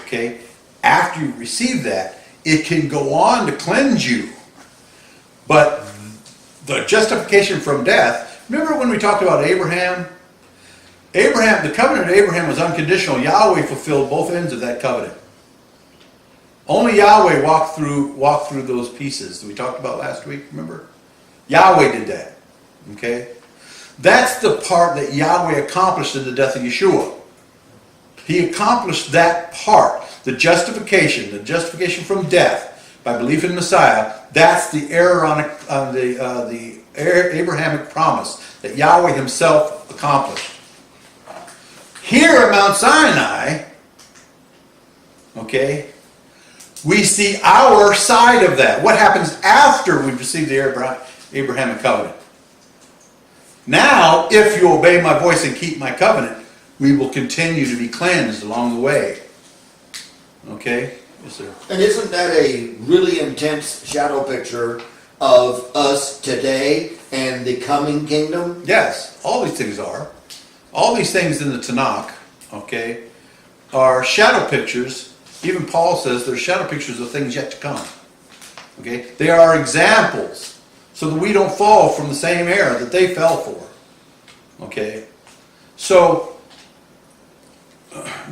Okay, after you receive that, it can go on to cleanse you. But the justification from death, remember when we talked about Abraham? The covenant of Abraham was unconditional. Yahweh fulfilled both ends of that covenant. Only Yahweh walked through those pieces that we talked about last week, remember? Yahweh did that. Okay? That's the part that Yahweh accomplished in the death of Yeshua. He accomplished that part, the justification from death by belief in Messiah. That's the the Abrahamic promise that Yahweh himself accomplished. Here at Mount Sinai, okay, we see our side of that. What happens after we've received the Abrahamic covenant? Now, if you obey my voice and keep my covenant, we will continue to be cleansed along the way. Okay? Yes, sir. And isn't that a really intense shadow picture of us today and the coming kingdom? Yes, all these things are. All these things in the Tanakh, okay, are shadow pictures. Even Paul says they're shadow pictures of things yet to come. Okay? They are examples so that we don't fall from the same error that they fell for. Okay? So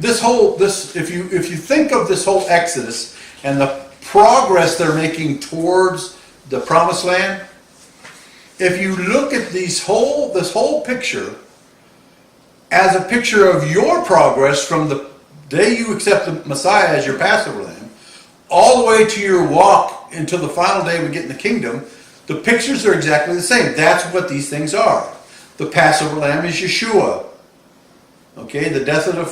if you think of this whole Exodus and the progress they're making towards the Promised Land, if you look at this whole picture as a picture of your progress from the day you accept the Messiah as your Passover lamb, all the way to your walk until the final day we get in the kingdom, the pictures are exactly the same. That's what these things are. The Passover lamb is Yeshua. Okay, the death of the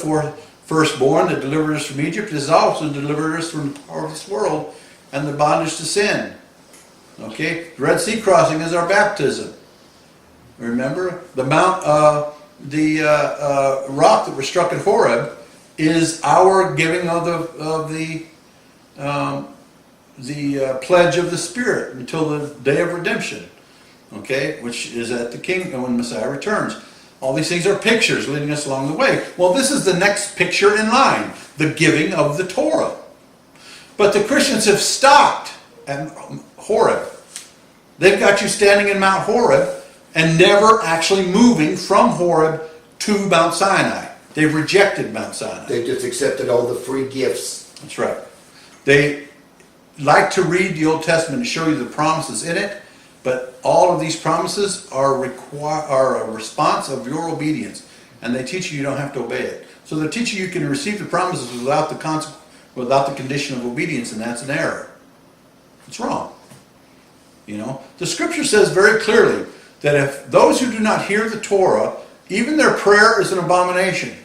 firstborn that delivered us from Egypt is also delivered us from the power of this world and the bondage to sin. Okay, the Red Sea crossing is our baptism. Remember, the rock that was struck at Horeb is our giving of the pledge of the Spirit until the day of redemption. Okay, which is at the kingdom when Messiah returns. All these things are pictures leading us along the way. Well, this is the next picture in line, the giving of the Torah. But the Christians have stopped at Horeb. They've got you standing in Mount Horeb and never actually moving from Horeb to Mount Sinai. They've rejected Mount Sinai. They just accepted all the free gifts. That's right. They like to read the Old Testament to show you the promises in it, but all of these promises are a response of your obedience. And they teach you don't have to obey it. So they're teaching you can receive the promises without the condition of obedience, and that's an error. It's wrong. The scripture says very clearly that if those who do not hear the Torah, even their prayer is an abomination.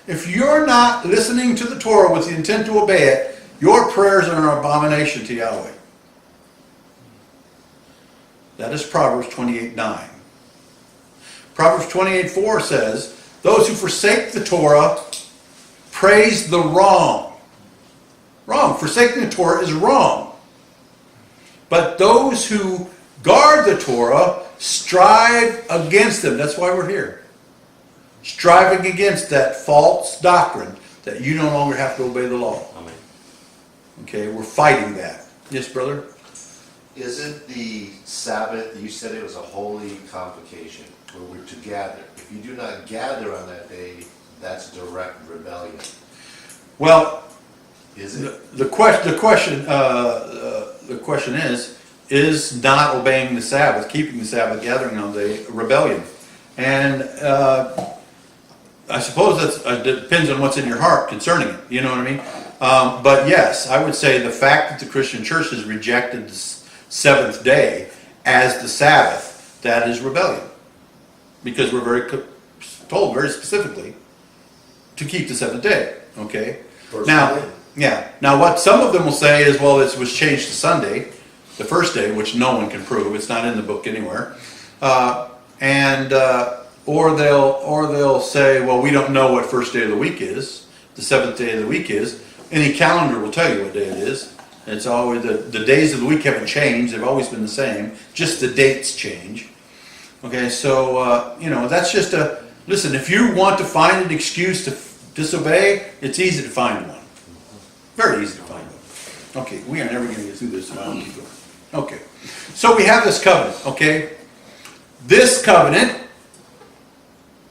If you're not listening to the Torah with the intent to obey it, your prayers are an abomination to Yahweh. That is Proverbs 28:9. Proverbs 28:4 says, those who forsake the Torah praise the wrong. Wrong. Forsaking the Torah is wrong. But those who guard the Torah strive against them. That's why we're here. Striving against that false doctrine that you no longer have to obey the law. Amen. Okay, we're fighting that. Yes, brother? Isn't the Sabbath, you said it was a holy convocation where we're to gather. If you do not gather on that day, that's direct rebellion. Well, is it? The question is not obeying the Sabbath, keeping the Sabbath, gathering on the day, rebellion? And I suppose that depends on what's in your heart concerning it. You know what I mean? But yes, I would say the fact that the Christian church has rejected the seventh day as the Sabbath, that is rebellion. Because we're told very specifically to keep the seventh day. Okay? Now, what some of them will say is, well, it was changed to Sunday, the first day, which no one can prove. It's not in the book anywhere. Or they'll say, well, we don't know what first day of the week is. The seventh day of the week is. Any calendar will tell you what day it is. It's always the days of the week haven't changed. They've always been the same. Just the dates change. Okay, so that's just listen. If you want to find an excuse to disobey, it's easy to find one. Very easy to find one. Okay, we are never going to get through this. So I'll keep going. Okay, so we have this covenant. Okay, this covenant,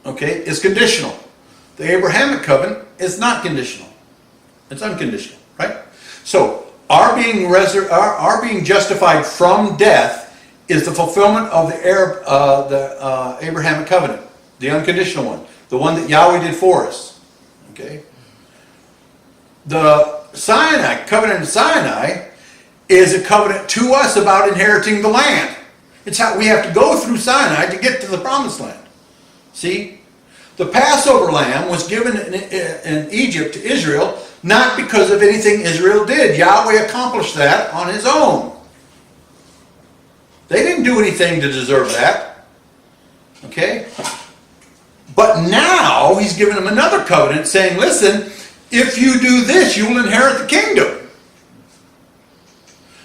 okay, is conditional. The Abrahamic covenant is not conditional. It's unconditional, right? So our being justified from death is the fulfillment of the Abrahamic covenant, the unconditional one, the one that Yahweh did for us. Okay. The Sinai covenant of Sinai is a covenant to us about inheriting the land. It's how we have to go through Sinai to get to the promised land. See? The Passover lamb was given in Egypt to Israel not because of anything Israel did. Yahweh accomplished that on his own. They didn't do anything to deserve that. Okay? But now he's given them another covenant saying, listen, if you do this, you will inherit the kingdom.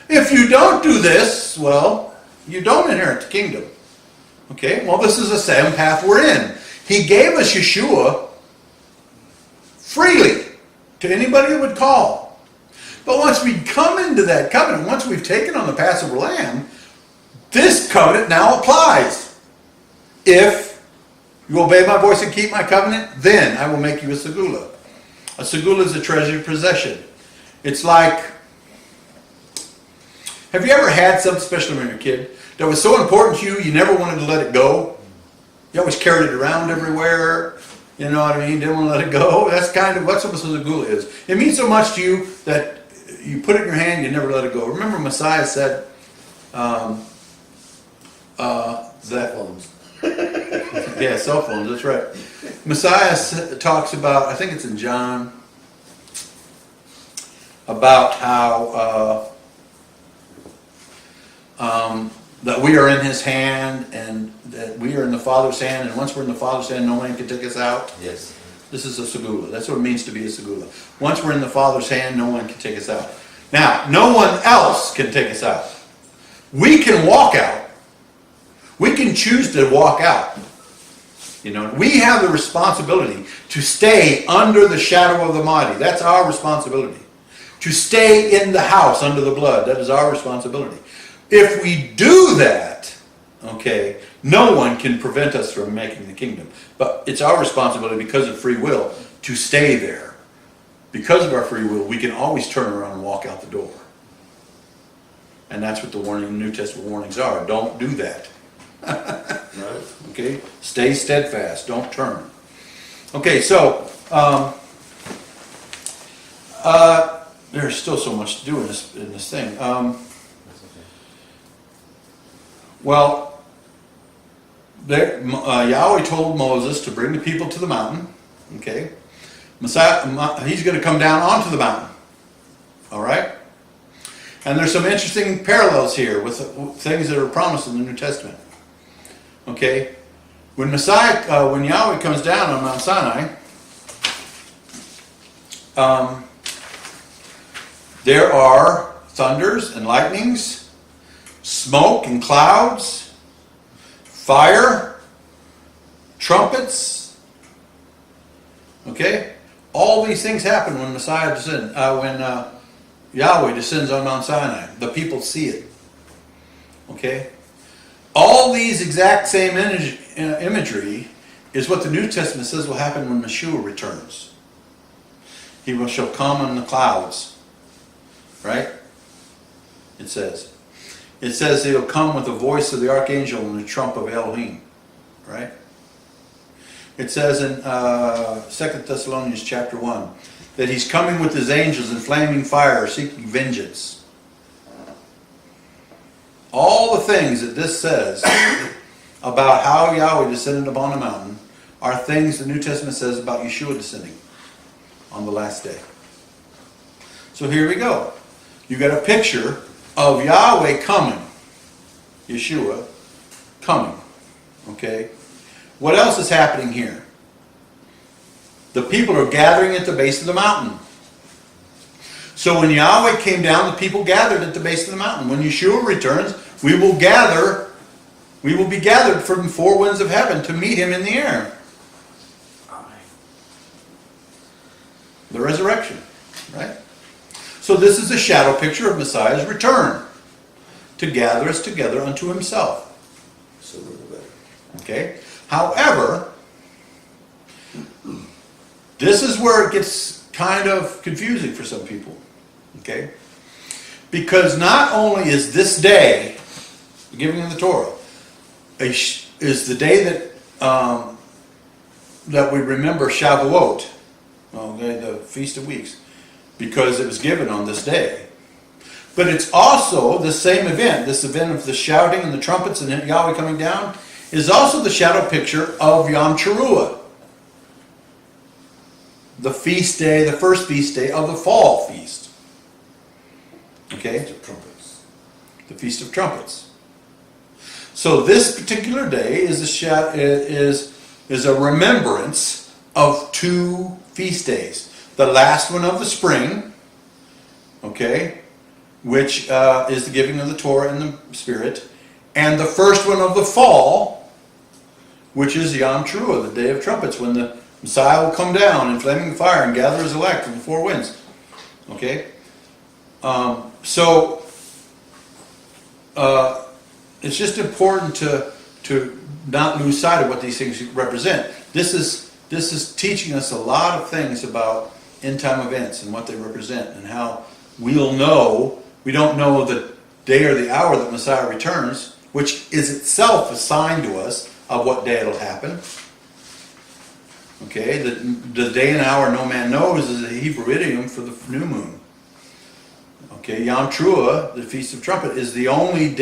If you don't do this, well, you don't inherit the kingdom. Okay? Well, this is the same path we're in. He gave us Yeshua freely to anybody who would call. But once we come into that covenant, once we've taken on the Passover lamb, this covenant now applies. If you obey my voice and keep my covenant, then I will make you a segula. A segula is a treasured possession. It's like, have you ever had something, especially when you're a kid, that was so important to you, you never wanted to let it go? You always carried it around everywhere. You know what I mean? Didn't want to let it go. That's kind of what a segula is. It means so much to you that you put it in your hand, you never let it go. Remember Messiah said, Cell phones. Yeah, cell phones, that's right. Messiah talks about, I think it's in John, about how that we are in his hand and that we are in the Father's hand, and once we're in the Father's hand, no man can take us out. Yes. This is a segula. That's what it means to be a segula. Once we're in the Father's hand, no one can take us out. Now, no one else can take us out. We can walk out. We can choose to walk out. You know, we have the responsibility to stay under the shadow of the mighty. That's our responsibility. To stay in the house under the blood. That is our responsibility. If we do that, okay, no one can prevent us from making the kingdom. But it's our responsibility because of free will to stay there. Because of our free will, we can always turn around and walk out the door. And that's what the warning, New Testament warnings are. Don't do that. Right. Okay? Stay steadfast. Don't turn. Okay, so there's still so much to do in this thing. Well, Yahweh told Moses to bring the people to the mountain. Okay? Messiah, he's going to come down onto the mountain. All right? And there's some interesting parallels here with things that are promised in the New Testament. Okay? When Yahweh comes down on Mount Sinai, there are thunders and lightnings, smoke and clouds, fire, trumpets. Okay? All these things happen when Messiah descends, when Yahweh descends on Mount Sinai. The people see it. Okay? All these exact same imagery is what the New Testament says will happen when Yeshua returns. He shall come on the clouds. Right? It says. It says he'll come with the voice of the archangel and the trump of Elohim. Right? It says in 2 Thessalonians chapter 1 that he's coming with his angels in flaming fire seeking vengeance. all the things that this says about how Yahweh descended upon the mountain are things the New Testament says about Yeshua descending on the last day. So here we go. You got a picture of Yahweh coming. Yeshua coming. Okay? What else is happening here? The people are gathering at the base of the mountain. So when Yahweh came down, the people gathered at the base of the mountain. When Yeshua returns, we will be gathered from the four winds of heaven to meet him in the air. The resurrection, right? So this is a shadow picture of Messiah's return to gather us together unto himself. Okay? However, this is where it gets kind of confusing for some people. Okay? Because not only is this day, the giving of the Torah, is the day that we remember Shavuot, okay, the Feast of Weeks, because it was given on this day. But it's also the same event, this event of the shouting and the trumpets and Yahweh coming down, is also the shadow picture of Yom Teruah, the feast day, the first feast day of the fall feast. Okay? The Feast of Trumpets. So this particular day is a remembrance of two feast days. The last one of the spring, okay, which is the giving of the Torah and the Spirit, and the first one of the fall, which is Yom Teruah, the Day of Trumpets, when the Messiah will come down in flaming fire and gather his elect from the four winds. Okay? It's just important to not lose sight of what these things represent. This is teaching us a lot of things about end-time events and what they represent and how we'll know. We don't know the day or the hour that Messiah returns, which is itself a sign to us of what day it'll happen. Okay, the day and hour no man knows is a Hebrew idiom for the new moon. Okay, Yom Teruah, the Feast of Trumpet, is the only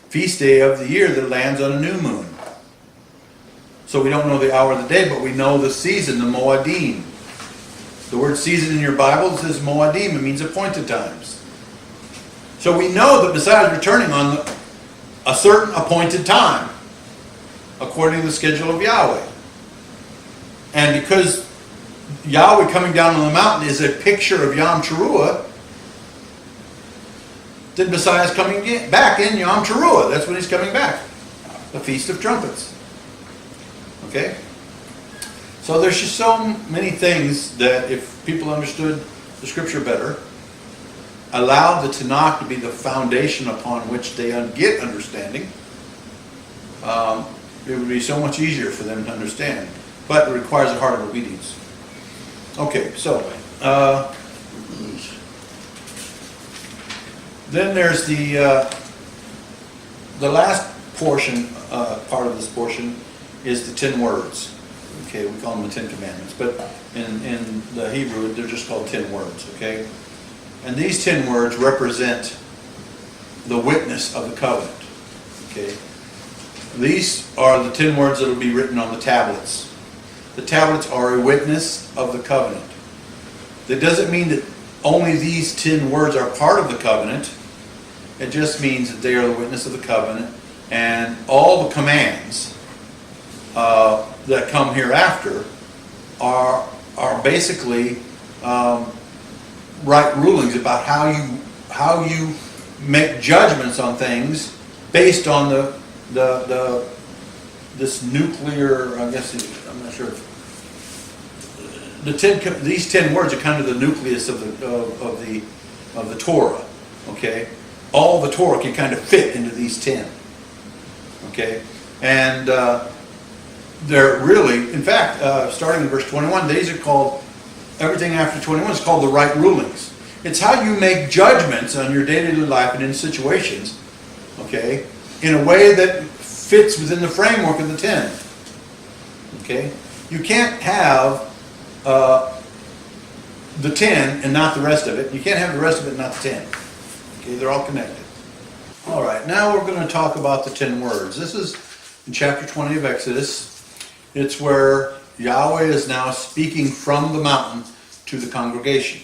feast day of the year that lands on a new moon. So we don't know the hour of the day, but we know the season, the Moadim. The word season in your Bible says Moadim. It means appointed times. So we know that Messiah is returning on a certain appointed time, according to the schedule of Yahweh. And because Yahweh coming down on the mountain is a picture of Yom Teruah, then Messiah is coming back in Yom Teruah. That's when he's coming back. The Feast of Trumpets. Okay? So there's just so many things that if people understood the Scripture better, allowed the Tanakh to be the foundation upon which they get understanding, it would be so much easier for them to understand. But it requires a heart of obedience. Okay, so then there's the last portion, part of this portion, is the 10 words. Okay, we call them the 10 Commandments, but in the Hebrew they're just called 10 words. Okay, and these 10 words represent the witness of the covenant. Okay, these are the 10 words that will be written on the tablets. The tablets are a witness of the covenant. That doesn't mean that only these 10 words are part of the covenant. It just means that they are the witness of the covenant, and all the commands that come hereafter are basically right rulings about how you make judgments on things based on this nuclear, I guess I'm not sure. These 10 words are kind of the nucleus of the Torah. Okay, all the Torah can kind of fit into these 10. Okay, and they're really, in fact, starting in verse 21, these are called, everything after 21 is called the right rulings. It's how you make judgments on your daily life and in situations, okay, in a way that fits within the framework of the 10. Okay, you can't have the 10 and not the rest of it. You can't have the rest of it and not the 10. Okay, they're all connected. All right, now we're going to talk about the 10 words. This is in chapter 20 of Exodus. It's where Yahweh is now speaking from the mountain to the congregation.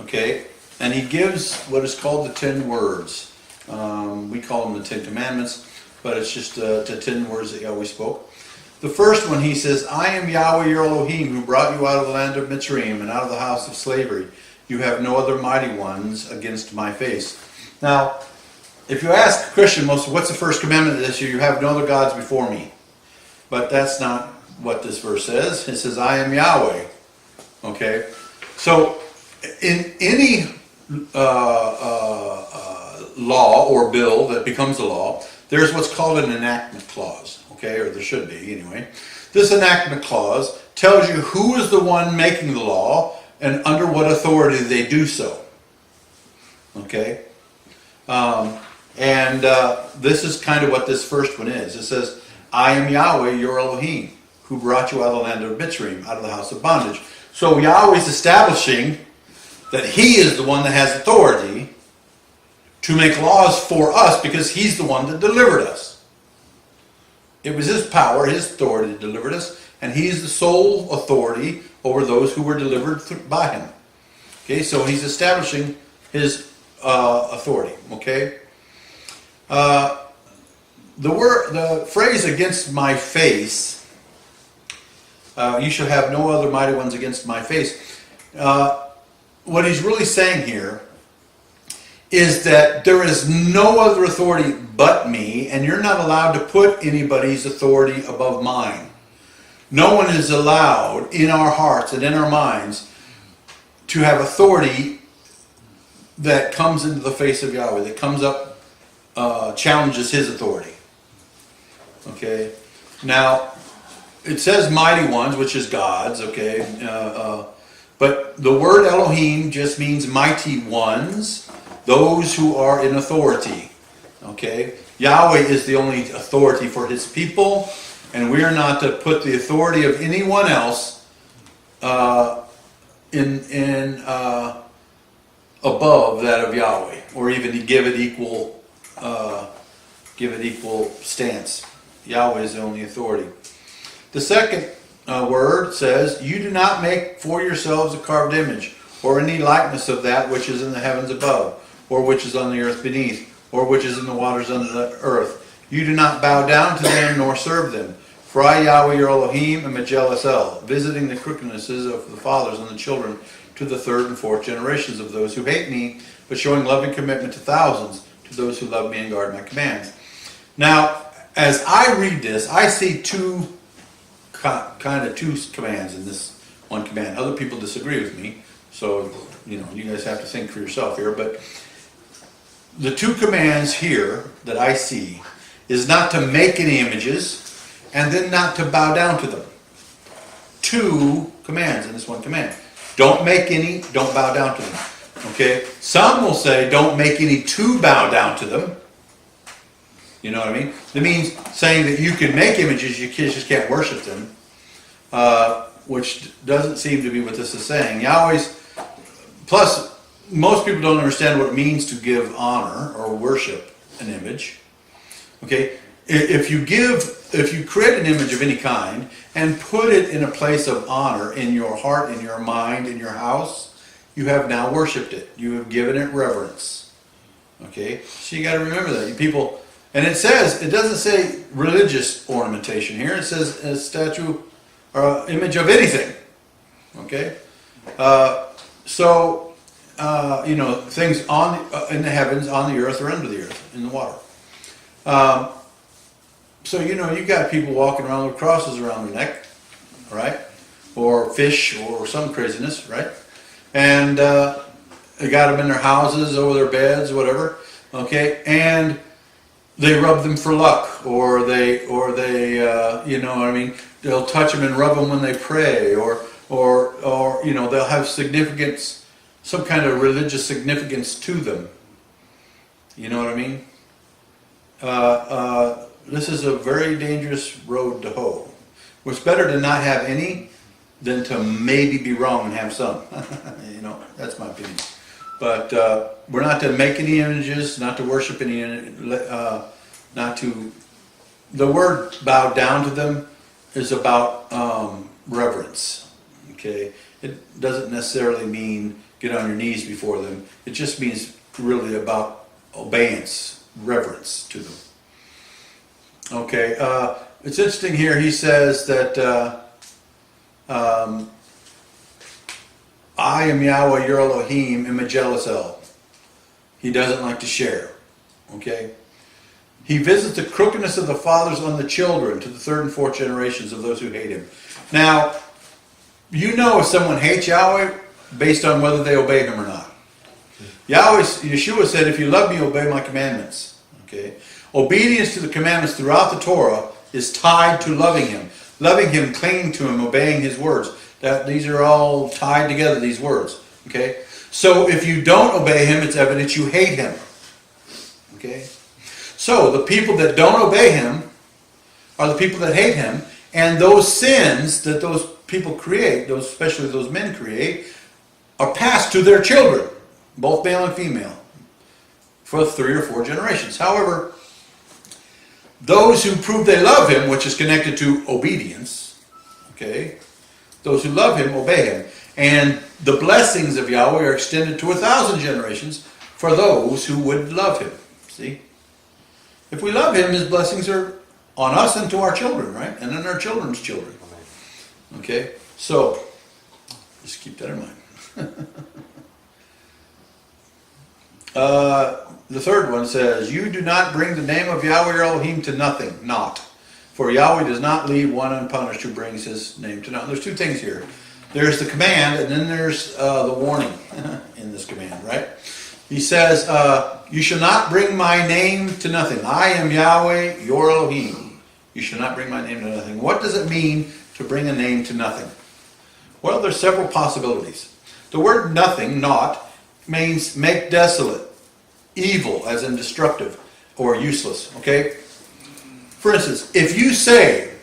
Okay, and he gives what is called the 10 words. We call them the 10 commandments, but it's just the 10 words that Yahweh spoke. The first one, he says, I am Yahweh your Elohim, who brought you out of the land of Mitzrayim and out of the house of slavery. You have no other mighty ones against my face. Now, if you ask a Christian, what's the first commandment of this? You have no other gods before me. But that's not what this verse says. It says, I am Yahweh. Okay? So, in any law or bill that becomes a law, there's what's called an enactment clause. Okay? Or there should be, anyway. This enactment clause tells you who is the one making the law and under what authority they do so. Okay? This is kind of what this first one is. It says, I am Yahweh, your Elohim, who brought you out of the land of Mitzrayim, out of the house of bondage. So Yahweh's establishing that he is the one that has authority to make laws for us because he's the one that delivered us. It was his power, his authority that delivered us, and he's the sole authority over those who were delivered by him. Okay, so he's establishing his authority. Okay, the phrase "against my face," you shall have no other mighty ones against my face. What he's really saying here is that there is no other authority but me, and you're not allowed to put anybody's authority above mine. No one is allowed in our hearts and in our minds to have authority that comes into the face of Yahweh, that comes up, challenges his authority. Okay? Now, it says mighty ones, which is gods, okay? But the word Elohim just means mighty ones, those who are in authority. Okay? Yahweh is the only authority for his people, and we are not to put the authority of anyone else above that of Yahweh, or even to give it equal stance. Yahweh is the only authority. The second word says, you do not make for yourselves a carved image, or any likeness of that which is in the heavens above, or which is on the earth beneath, or which is in the waters under the earth. You do not bow down to them, nor serve them. For I, Yahweh your Elohim, am a jealous El, visiting the crookednesses of the fathers and the children to the third and fourth generations of those who hate me, but showing loving commitment to thousands, to those who love me and guard my commands. Now, as I read this, I see two commands in this one command. Other people disagree with me, so you guys have to think for yourself here. But the two commands here that I see is not to make any images, and then not to bow down to them. Two commands in this one command. Don't make any, don't bow down to them. Okay? Some will say don't make any to bow down to them. You know what I mean? It means saying that you can make images, you just can't worship them. Which doesn't seem to be what this is saying. Plus, most people don't understand what it means to give honor or worship an image. Okay? If you create an image of any kind and put it in a place of honor in your heart, in your mind, in your house, you have now worshipped it. You have given it reverence. Okay? So you got to remember that. People, and it doesn't say religious ornamentation here. It says a statue or image of anything. Okay? Things in the heavens, on the earth, or under the earth, in the water. So, you got people walking around with crosses around their neck, right? Or fish or some craziness, right? And they got them in their houses, over their beds, whatever, okay? And they rub them for luck, or they they'll touch them and rub them when they pray, or they'll have significance, some kind of religious significance to them. You know what I mean? This is a very dangerous road to hoe. It's better to not have any than to maybe be wrong and have some. That's my opinion. But we're not to make any images, not to worship any, not to. The word bow down to them is about reverence. Okay, it doesn't necessarily mean get on your knees before them. It just means really about obedience, reverence to them. Okay, it's interesting here. He says that I am Yahweh, your Elohim, am a jealous El. He doesn't like to share. Okay. He visits the crookedness of the fathers on the children to the third and fourth generations of those who hate him. Now, you know if someone hates Yahweh based on whether they obey him or not. Yeshua said, if you love me, obey my commandments. Okay? Obedience to the commandments throughout the Torah is tied to loving him. Loving him, clinging to him, obeying his words. These are all tied together, these words. Okay? So if you don't obey him, it's evidence you hate him. Okay? So the people that don't obey him are the people that hate him, and those sins that those people create, especially those men create, are passed to their children, both male and female, for 3 or 4 generations. However, those who prove they love him, which is connected to obedience, okay, those who love him obey him, and the blessings of Yahweh are extended to 1,000 generations for those who would love him. See? If we love him, his blessings are on us and to our children, right? And on our children's children. Okay? So, just keep that in mind. The third one says, you do not bring the name of Yahweh your Elohim to nothing. Not. For Yahweh does not leave one unpunished who brings his name to nothing. There's 2 things here. There's the command, and then there's the warning in this command, right? He says, you shall not bring my name to nothing. I am Yahweh, your Elohim. You shall not bring my name to nothing. What does it mean to bring a name to nothing? Well, there's several possibilities. The word nothing, not, means make desolate, evil, as in destructive, or useless, okay? For instance, if you say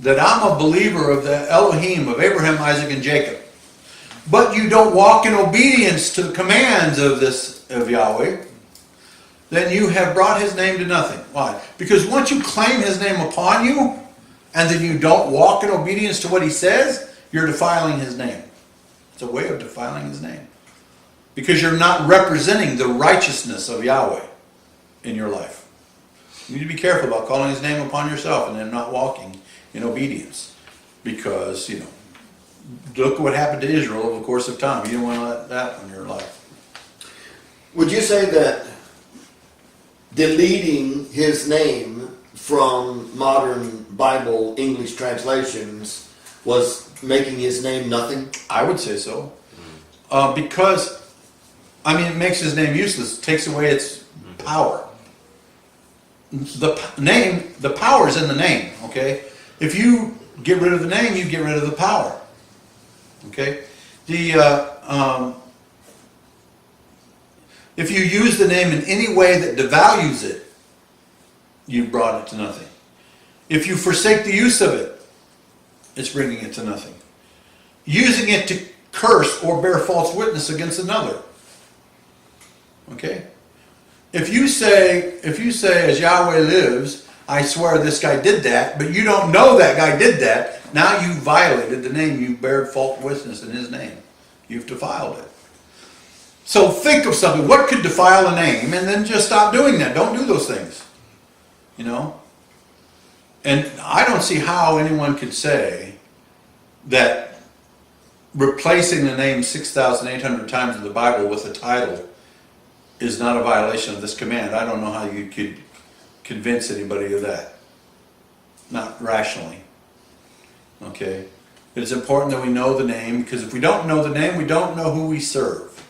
that I'm a believer of the Elohim of Abraham, Isaac, and Jacob, but you don't walk in obedience to the commands of Yahweh, then you have brought his name to nothing. Why? Because once you claim his name upon you, and then you don't walk in obedience to what he says, you're defiling his name. It's a way of defiling his name. Because you're not representing the righteousness of Yahweh in your life. You need to be careful about calling his name upon yourself and then not walking in obedience. Because, look at what happened to Israel over the course of time. You don't want to let that happen in your life. Would you say that deleting his name from modern Bible English translations was making his name nothing? I would say so. Because, it makes his name useless. It takes away its power. The power is in the name, okay? If you get rid of the name, you get rid of the power. Okay? If you use the name in any way that devalues it, you've brought it to nothing. If you forsake the use of it, it's bringing it to nothing. Using it to curse or bear false witness against another. Okay? If you say, as Yahweh lives, I swear this guy did that, but you don't know that guy did that, now you violated the name, you bared false witness in his name. You've defiled it. So think of something, what could defile a name, and then just stop doing that. Don't do those things. And I don't see how anyone could say that replacing the name 6,800 times in the Bible with a title is not a violation of this command. I don't know how you could convince anybody of that. Not rationally. Okay? It's important that we know the name, because if we don't know the name, we don't know who we serve.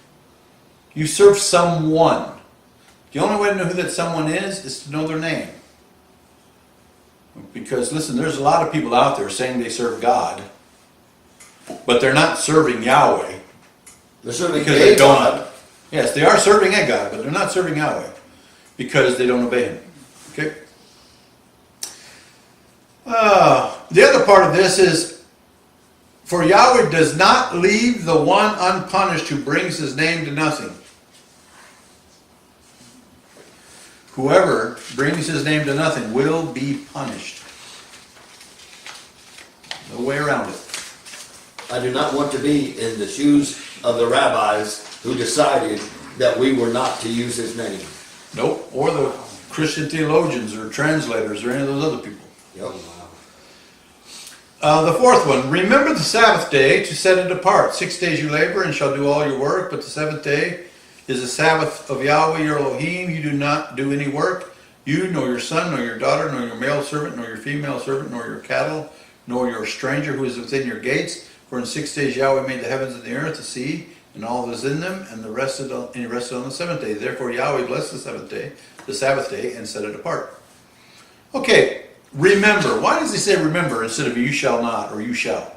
You serve someone. The only way to know who that someone is to know their name. Because, listen, there's a lot of people out there saying they serve God, but they're not serving Yahweh. They're serving because they don't. God. Yes, they are serving a God, but they're not serving Yahweh because they don't obey him. Okay? The other part of this is For Yahweh does not leave the one unpunished who brings his name to nothing. Whoever brings his name to nothing will be punished. No way around it. I do not want to be in the shoes of the rabbis who decided that we were not to use his name. Nope. Or the Christian theologians or translators or any of those other people. Yep. The fourth one, remember the Sabbath day to set it apart. 6 days you labor and shall do all your work, but the seventh day is the Sabbath of Yahweh your Elohim. You do not do any work, you, nor your son, nor your daughter, nor your male servant, nor your female servant, nor your cattle, nor your stranger who is within your gates. For in 6 days Yahweh made the heavens and the earth, the sea, and all that is in them, and he rested on the seventh day. Therefore Yahweh blessed the seventh day, the Sabbath day, and set it apart. Okay. Remember. Why does he say remember instead of you shall not or you shall?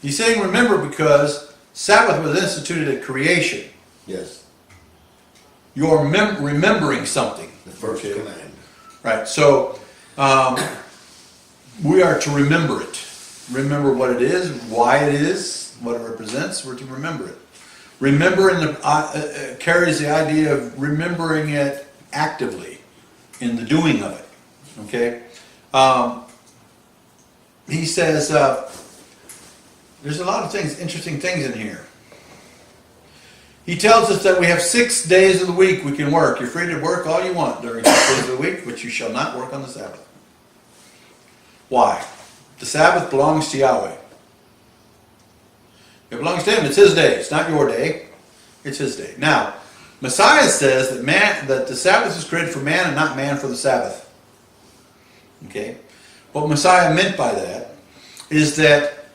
He's saying remember because Sabbath was instituted at creation. Yes. You're remembering something. The first command. Right. So we are to remember it. Remember what it is, why it is, what it represents. We're to remember it. Remember carries the idea of remembering it actively. In the doing of it, okay? He says, there's a lot of things, interesting things in here. He tells us that we have 6 days of the week we can work. You're free to work all you want during 6 days of the week, but you shall not work on the Sabbath. Why? The Sabbath belongs to Yahweh. It belongs to him. It's his day. It's not your day. It's his day. Now, Messiah says that the Sabbath was created for man and not man for the Sabbath. Okay? What Messiah meant by that is that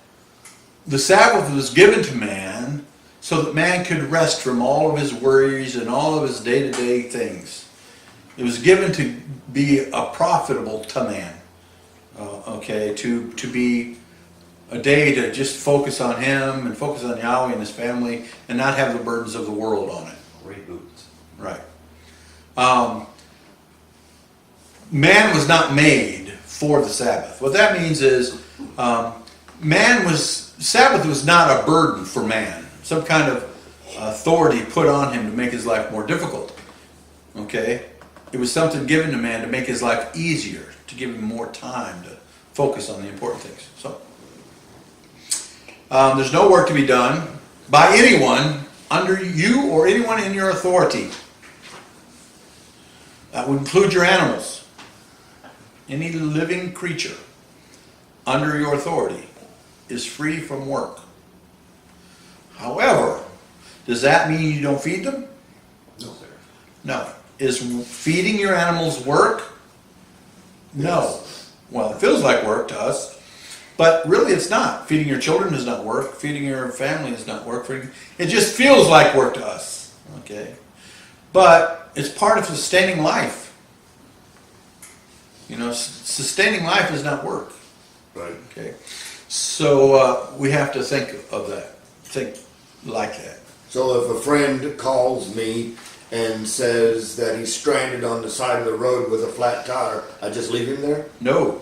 the Sabbath was given to man so that man could rest from all of his worries and all of his day-to-day things. It was given to be profitable to man. Okay? To be a day to just focus on him and focus on Yahweh and his family and not have the burdens of the world on it. Reboots. Right. Man was not made for the Sabbath. What that means is Sabbath was not a burden for man. Some kind of authority put on him to make his life more difficult. Okay? It was something given to man to make his life easier, to give him more time to focus on the important things. So, there's no work to be done by anyone under you or anyone in your authority. That would include your animals. Any living creature under your authority is free from work. However, does that mean you don't feed them? No, sir. No. Is feeding your animals work? No. Yes. Well, it feels like work to us. But really it's not. Feeding your children is not work. Feeding your family is not work. It just feels like work to us. Okay? But it's part of sustaining life. You know, sustaining life is not work. Right. Okay? So we have to think of that. Think like that. So if a friend calls me and says that he's stranded on the side of the road with a flat tire, I just leave him there? No.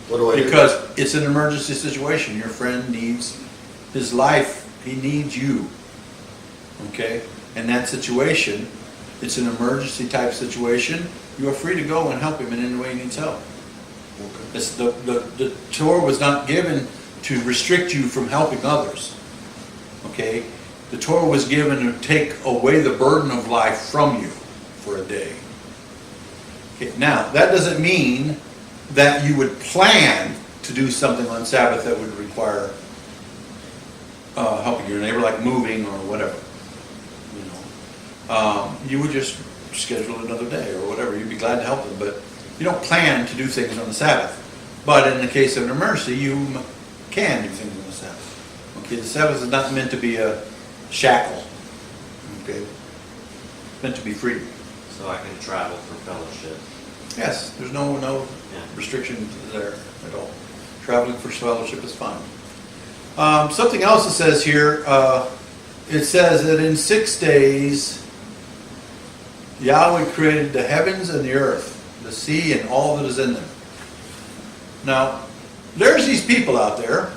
What do I do? Because it's an emergency situation. Your friend needs his life. He needs you. Okay? In that situation, it's an emergency type situation. You are free to go and help him in any way he needs help. Okay. It's the Torah was not given to restrict you from helping others. Okay? The Torah was given to take away the burden of life from you for a day. Okay, now, that doesn't mean that you would plan to do something on Sabbath that would require helping your neighbor, like moving or whatever. You would just schedule another day or whatever. You'd be glad to help them, but you don't plan to do things on the Sabbath. But in the case of an emergency, you can do things on the Sabbath. Okay, the Sabbath is not meant to be a shackle. Okay, it's meant to be freedom. So I can travel for fellowship. Yes, there's no restriction there at all. Traveling for fellowship is fine. Something else it says here, it says that in 6 days, Yahweh created the heavens and the earth, the sea and all that is in them. Now, there's these people out there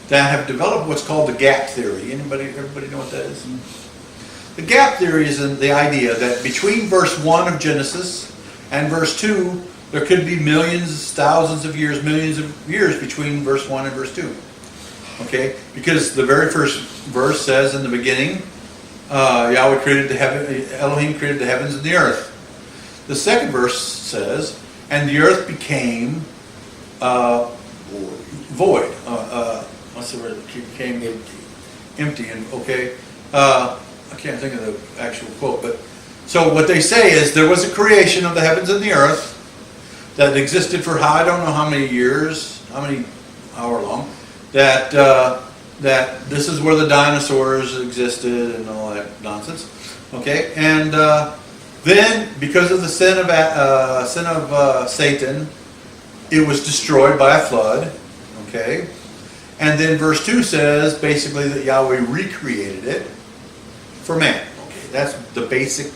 that have developed what's called the gap theory. Everybody know what that is? The gap theory is the idea that between verse 1 of Genesis and verse 2, there could be millions, thousands of years, millions of years between verse 1 and verse 2. Okay? Because the very first verse says in the beginning, Yahweh created Elohim created the heavens and the earth. The second verse says, and the earth became void. What's the word? It became empty. And okay, I can't think of the actual quote, but so what they say is there was a creation of the heavens and the earth that existed for I don't know how many years, however long. That this is where the dinosaurs existed and all that nonsense. Okay, and then because of the sin of Satan, it was destroyed by a flood. Okay, and then verse 2 says basically that Yahweh recreated it for man. Okay, that's the basic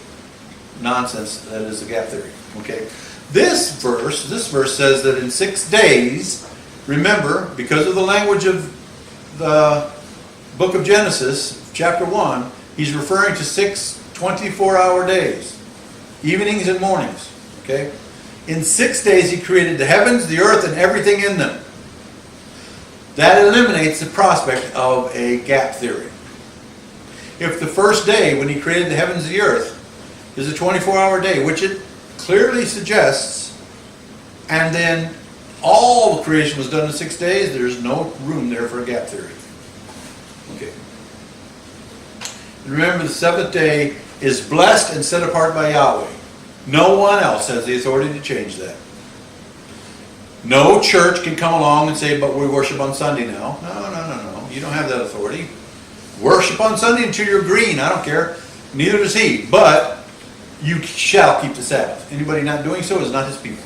nonsense that is the gap theory. Okay, this verse says that in 6 days. Remember, because of the language of the book of Genesis, chapter 1, he's referring to 6 24-hour days, evenings and mornings. Okay? In 6 days he created the heavens, the earth, and everything in them. That eliminates the prospect of a gap theory. If the first day, when he created the heavens and the earth, is a 24-hour day, which it clearly suggests, and then all the creation was done in 6 days, there's no room there for a gap theory. Okay. And remember, the seventh day is blessed and set apart by Yahweh. No one else has the authority to change that. No church can come along and say, but we worship on Sunday now. No. You don't have that authority. Worship on Sunday until you're green. I don't care. Neither does he. But you shall keep the Sabbath. Anybody not doing so is not his people.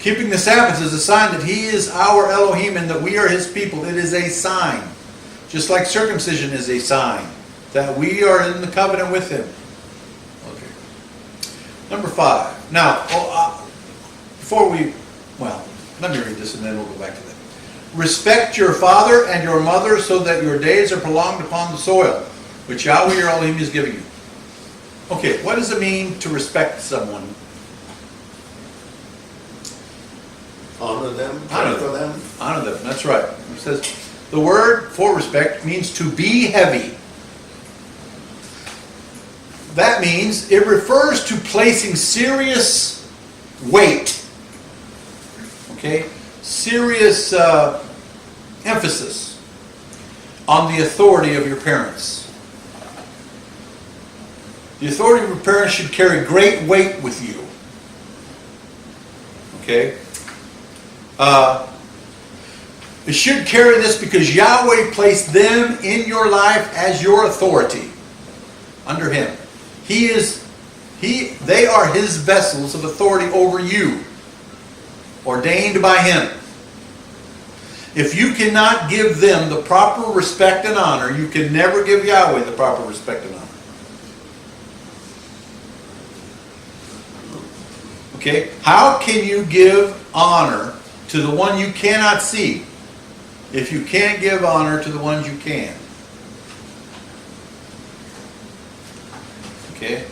Keeping the Sabbath is a sign that he is our Elohim and that we are his people. It is a sign. Just like circumcision is a sign that we are in the covenant with him. Okay. Number 5. Now, let me read this and then we'll go back to that. Respect your father and your mother so that your days are prolonged upon the soil, which Yahweh your Elohim is giving you. Okay, what does it mean to respect someone? Honor them, Honor for them. Honor them, that's right. It says the word for respect means to be heavy. That means it refers to placing serious weight. Okay? Serious emphasis on the authority of your parents. The authority of your parents should carry great weight with you. Okay? It should carry this because Yahweh placed them in your life as your authority under him. They are his vessels of authority over you, ordained by him. If you cannot give them the proper respect and honor, you can never give Yahweh the proper respect and honor. Okay? How can you give honor to the one you cannot see if you can't give honor to the ones you can? Okay?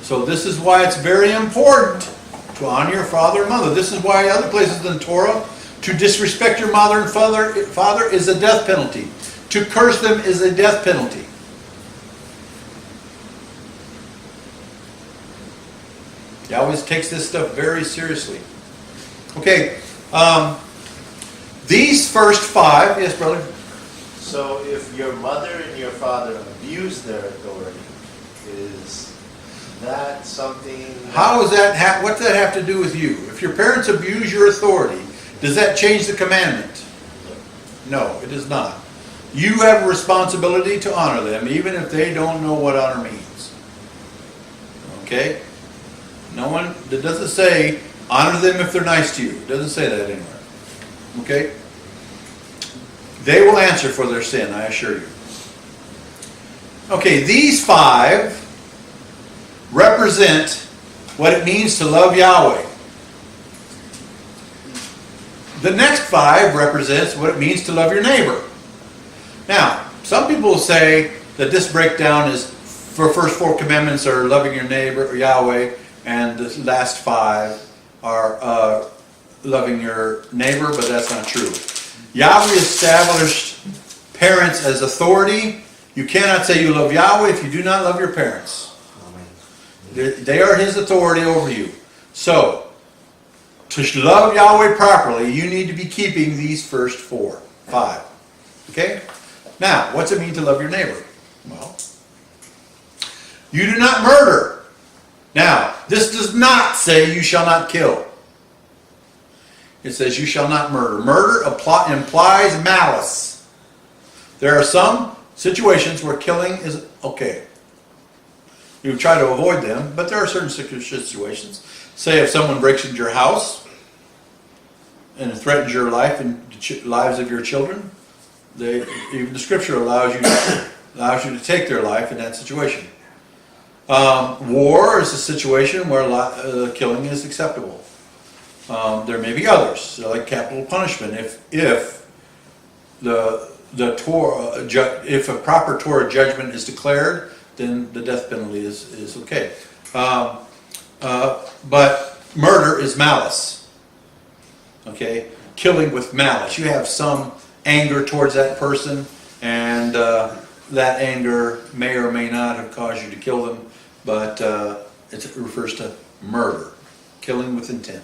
So this is why it's very important to honor your father and mother. This is why other places in the Torah, to disrespect your mother and father is a death penalty. To curse them is a death penalty. Yahweh takes this stuff very seriously. Okay, these first 5, yes, brother? So if your mother and your father abuse their authority, is that something... How is that, what does that have to do with you? If your parents abuse your authority, does that change the commandment? No, it does not. You have a responsibility to honor them, even if they don't know what honor means. Okay? No one, it doesn't say, honor them if they're nice to you. It doesn't say that anywhere. Okay? They will answer for their sin, I assure you. Okay, these 5 represent what it means to love Yahweh. the next 5 represents what it means to love your neighbor. Now, some people say that this breakdown is, for first 4 commandments are loving your neighbor, or Yahweh, and the last 5 are loving your neighbor, but that's not true. Yahweh established parents as authority. You cannot say you love Yahweh if you do not love your parents. They are His authority over you. So, to love Yahweh properly, you need to be keeping these first 5. Okay? Now, what's it mean to love your neighbor? Well, you do not murder. Now, this does not say you shall not kill. It says you shall not murder. Murder implies malice. There are some situations where killing is okay. You try to avoid them, but there are certain situations. Say if someone breaks into your house and threatens your life and the lives of your children, even the Scripture allows you to take their life in that situation. War is a situation where killing is acceptable. There may be others, like capital punishment. If the Torah, if a proper Torah judgment is declared, then the death penalty is okay. But murder is malice. Okay, killing with malice. You have some anger towards that person, and that anger may or may not have caused you to kill them, but it refers to murder, killing with intent.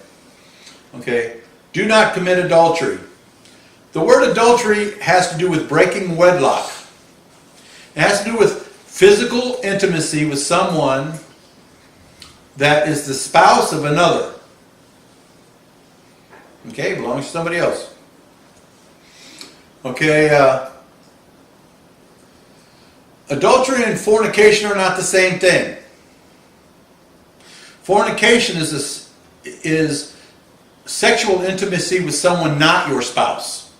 Okay, do not commit adultery. The word adultery has to do with breaking wedlock. It has to do with physical intimacy with someone that is the spouse of another. Okay, belongs to somebody else. Okay, adultery and fornication are not the same thing. Fornication is sexual intimacy with someone not your spouse.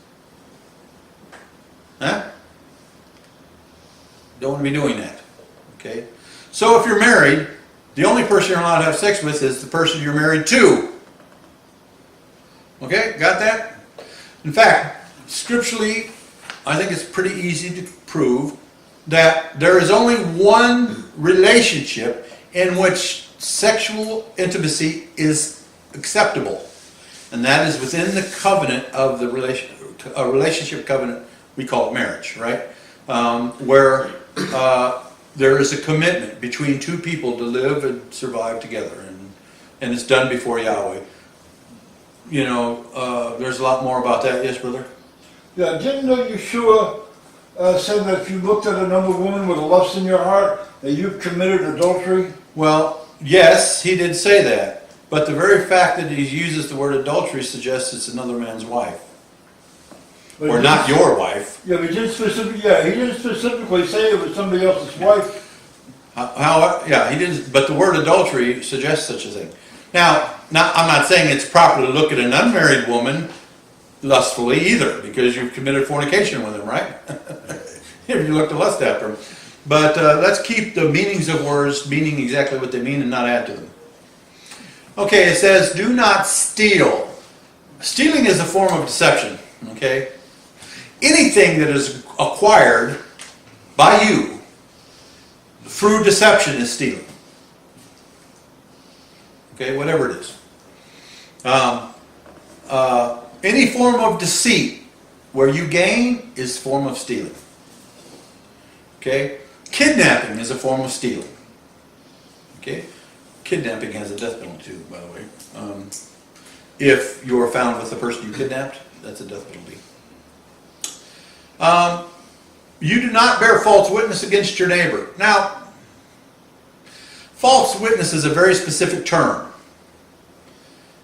Huh? Don't want to be doing that. Okay? So if you're married, the only person you're allowed to have sex with is the person you're married to. Okay? Got that? In fact, scripturally, I think it's pretty easy to prove that there is only one relationship in which sexual intimacy is acceptable. And that is within the covenant of the relationship covenant, we call it marriage, right? Where there is a commitment between 2 people to live and survive together, and it's done before Yahweh. You know, there's a lot more about that. Yes, brother? Yeah, didn't Yeshua said that if you looked at another woman with a lust in your heart, that you've committed adultery? Well, yes, he did say that. But the very fact that he uses the word adultery suggests it's another man's wife. But Or not your wife. Yeah, but he didn't specifically say it was somebody else's wife. Yeah, he didn't. But the word adultery suggests such a thing. Now, I'm not saying it's proper to look at an unmarried woman lustfully either, because you've committed fornication with him, right? If you look to lust after him. But let's keep the meanings of words meaning exactly what they mean and not add to them. Okay, it says, do not steal. Stealing is a form of deception, okay? Anything that is acquired by you through deception is stealing. Okay, whatever it is. Any form of deceit where you gain is a form of stealing. Okay? Kidnapping is a form of stealing. Okay? Kidnapping has a death penalty too, by the way. If you're found with the person you kidnapped, that's a death penalty. You do not bear false witness against your neighbor. Now, false witness is a very specific term.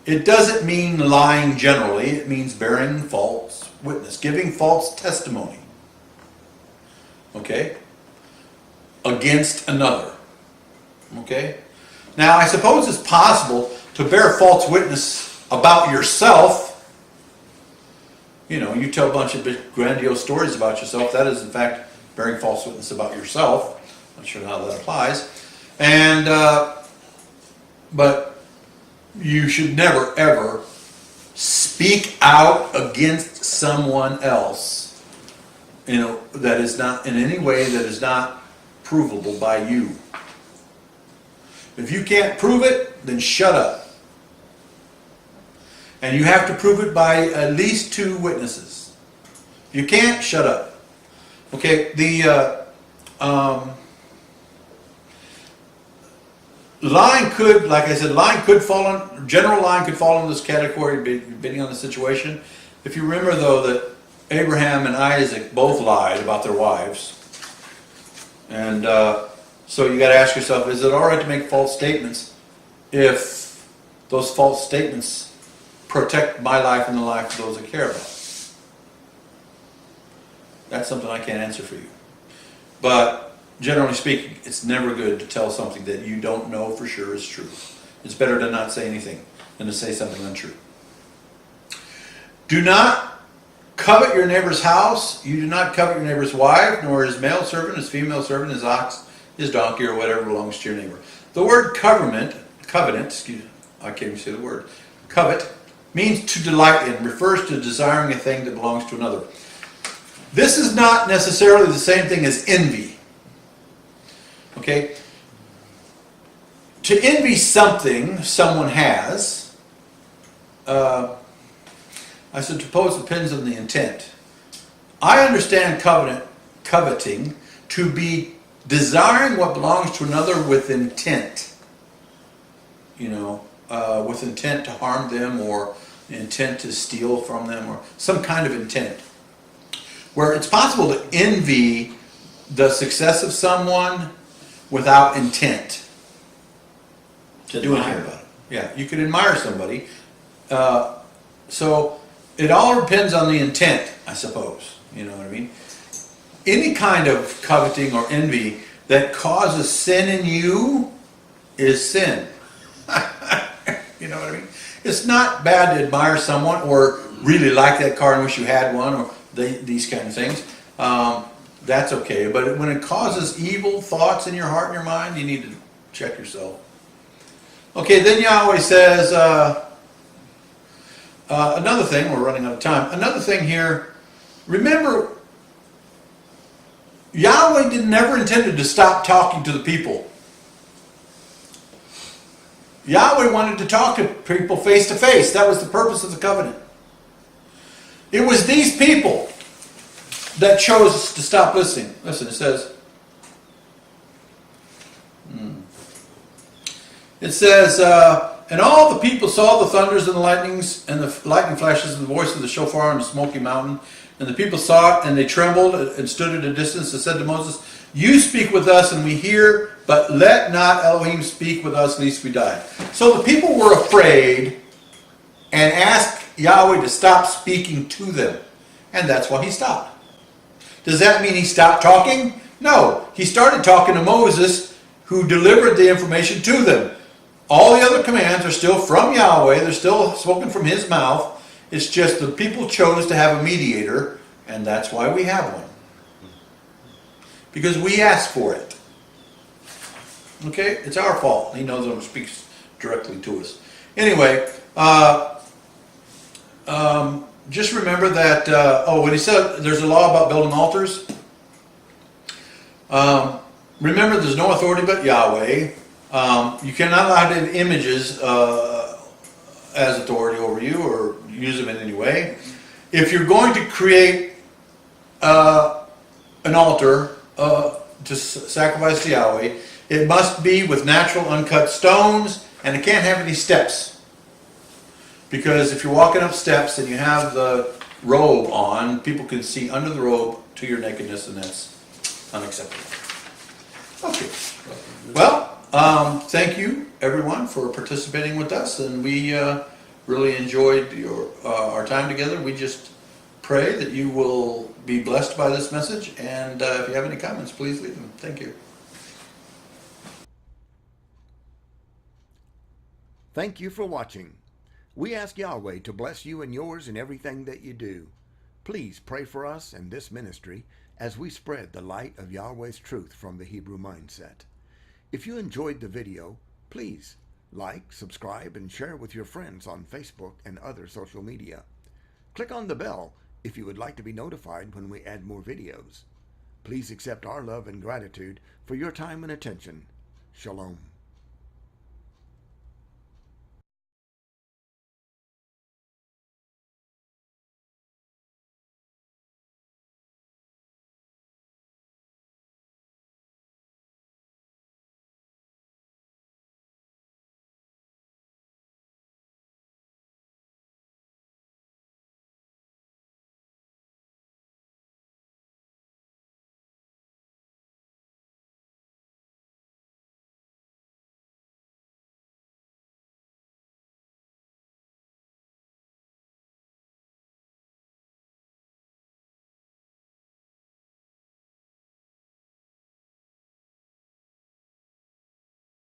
It doesn't mean lying generally. It means bearing false witness, giving false testimony. Okay? Against another. Okay? Now, I suppose it's possible to bear false witness about yourself. You know, you tell a bunch of big grandiose stories about yourself. That is, in fact, bearing false witness about yourself. Not sure how that applies. And, but you should never, ever speak out against someone else, that is not in any way that is not provable by you. If you can't prove it, then shut up. And you have to prove it by at least 2 witnesses. If you can't, shut up. Okay, line could, like I said, general line could fall in this category depending on the situation. If you remember though that Abraham and Isaac both lied about their wives. And so you got to ask yourself, is it all right to make false statements if those false statements protect my life and the life of those I care about? That's something I can't answer for you. But generally speaking, it's never good to tell something that you don't know for sure is true. It's better to not say anything than to say something untrue. Do not covet your neighbor's house. You do not covet your neighbor's wife, nor his male servant, his female servant, his ox, his donkey, or whatever belongs to your neighbor. The word covenant, excuse me, I can't even say the word, covet, means to delight in, refers to desiring a thing that belongs to another. This is not necessarily the same thing as envy. Okay? To envy something someone has, I suppose it depends on the intent. I understand coveting to be desiring what belongs to another with intent. With intent to harm them or intent to steal from them or some kind of intent. Where it's possible to envy the success of someone without intent to do anything about it. Yeah, you could admire somebody. So it all depends on the intent, I suppose. You know what I mean? Any kind of coveting or envy that causes sin in you is sin. You know what I mean? It's not bad to admire someone or really like that car and wish you had one or these kind of things. That's okay. But when it causes evil thoughts in your heart and your mind, you need to check yourself. Okay, then Yahweh says, another thing, we're running out of time. Another thing here, remember, Yahweh never intended to stop talking to the people. Yahweh wanted to talk to people face to face. That was the purpose of the covenant. It was these people that chose to stop listening. Listen, it says, and all the people saw the thunders and the lightnings and the lightning flashes and the voice of the shofar on the smoky mountain. And the people saw it and they trembled and stood at a distance and said to Moses, "You speak with us and we hear, but let not Elohim speak with us lest we die." So the people were afraid and asked Yahweh to stop speaking to them. And that's why he stopped. Does that mean he stopped talking? No. He started talking to Moses, who delivered the information to them. All the other commands are still from Yahweh. They're still spoken from his mouth. It's just the people chose to have a mediator, and that's why we have one. Because we asked for it. Okay? It's our fault. He knows and speaks directly to us. Anyway, just remember that, when he said there's a law about building altars, remember there's no authority but Yahweh. You cannot allow to have images as authority over you or use them in any way. If you're going to create an altar to sacrifice to Yahweh, it must be with natural uncut stones, and it can't have any steps. Because if you're walking up steps and you have the robe on, people can see under the robe to your nakedness, and that's unacceptable. Okay. Well, thank you everyone for participating with us, and we really enjoyed our time together. We just pray that you will be blessed by this message, and if you have any comments, please leave them. Thank you. Thank you for watching. We ask Yahweh to bless you and yours in everything that you do. Please pray for us and this ministry as we spread the light of Yahweh's truth from the Hebrew mindset. If you enjoyed the video, please Like, subscribe, and share with your friends on Facebook and other social media. Click on the bell if you would like to be notified when we add more videos. Please accept our love and gratitude for your time and attention. Shalom.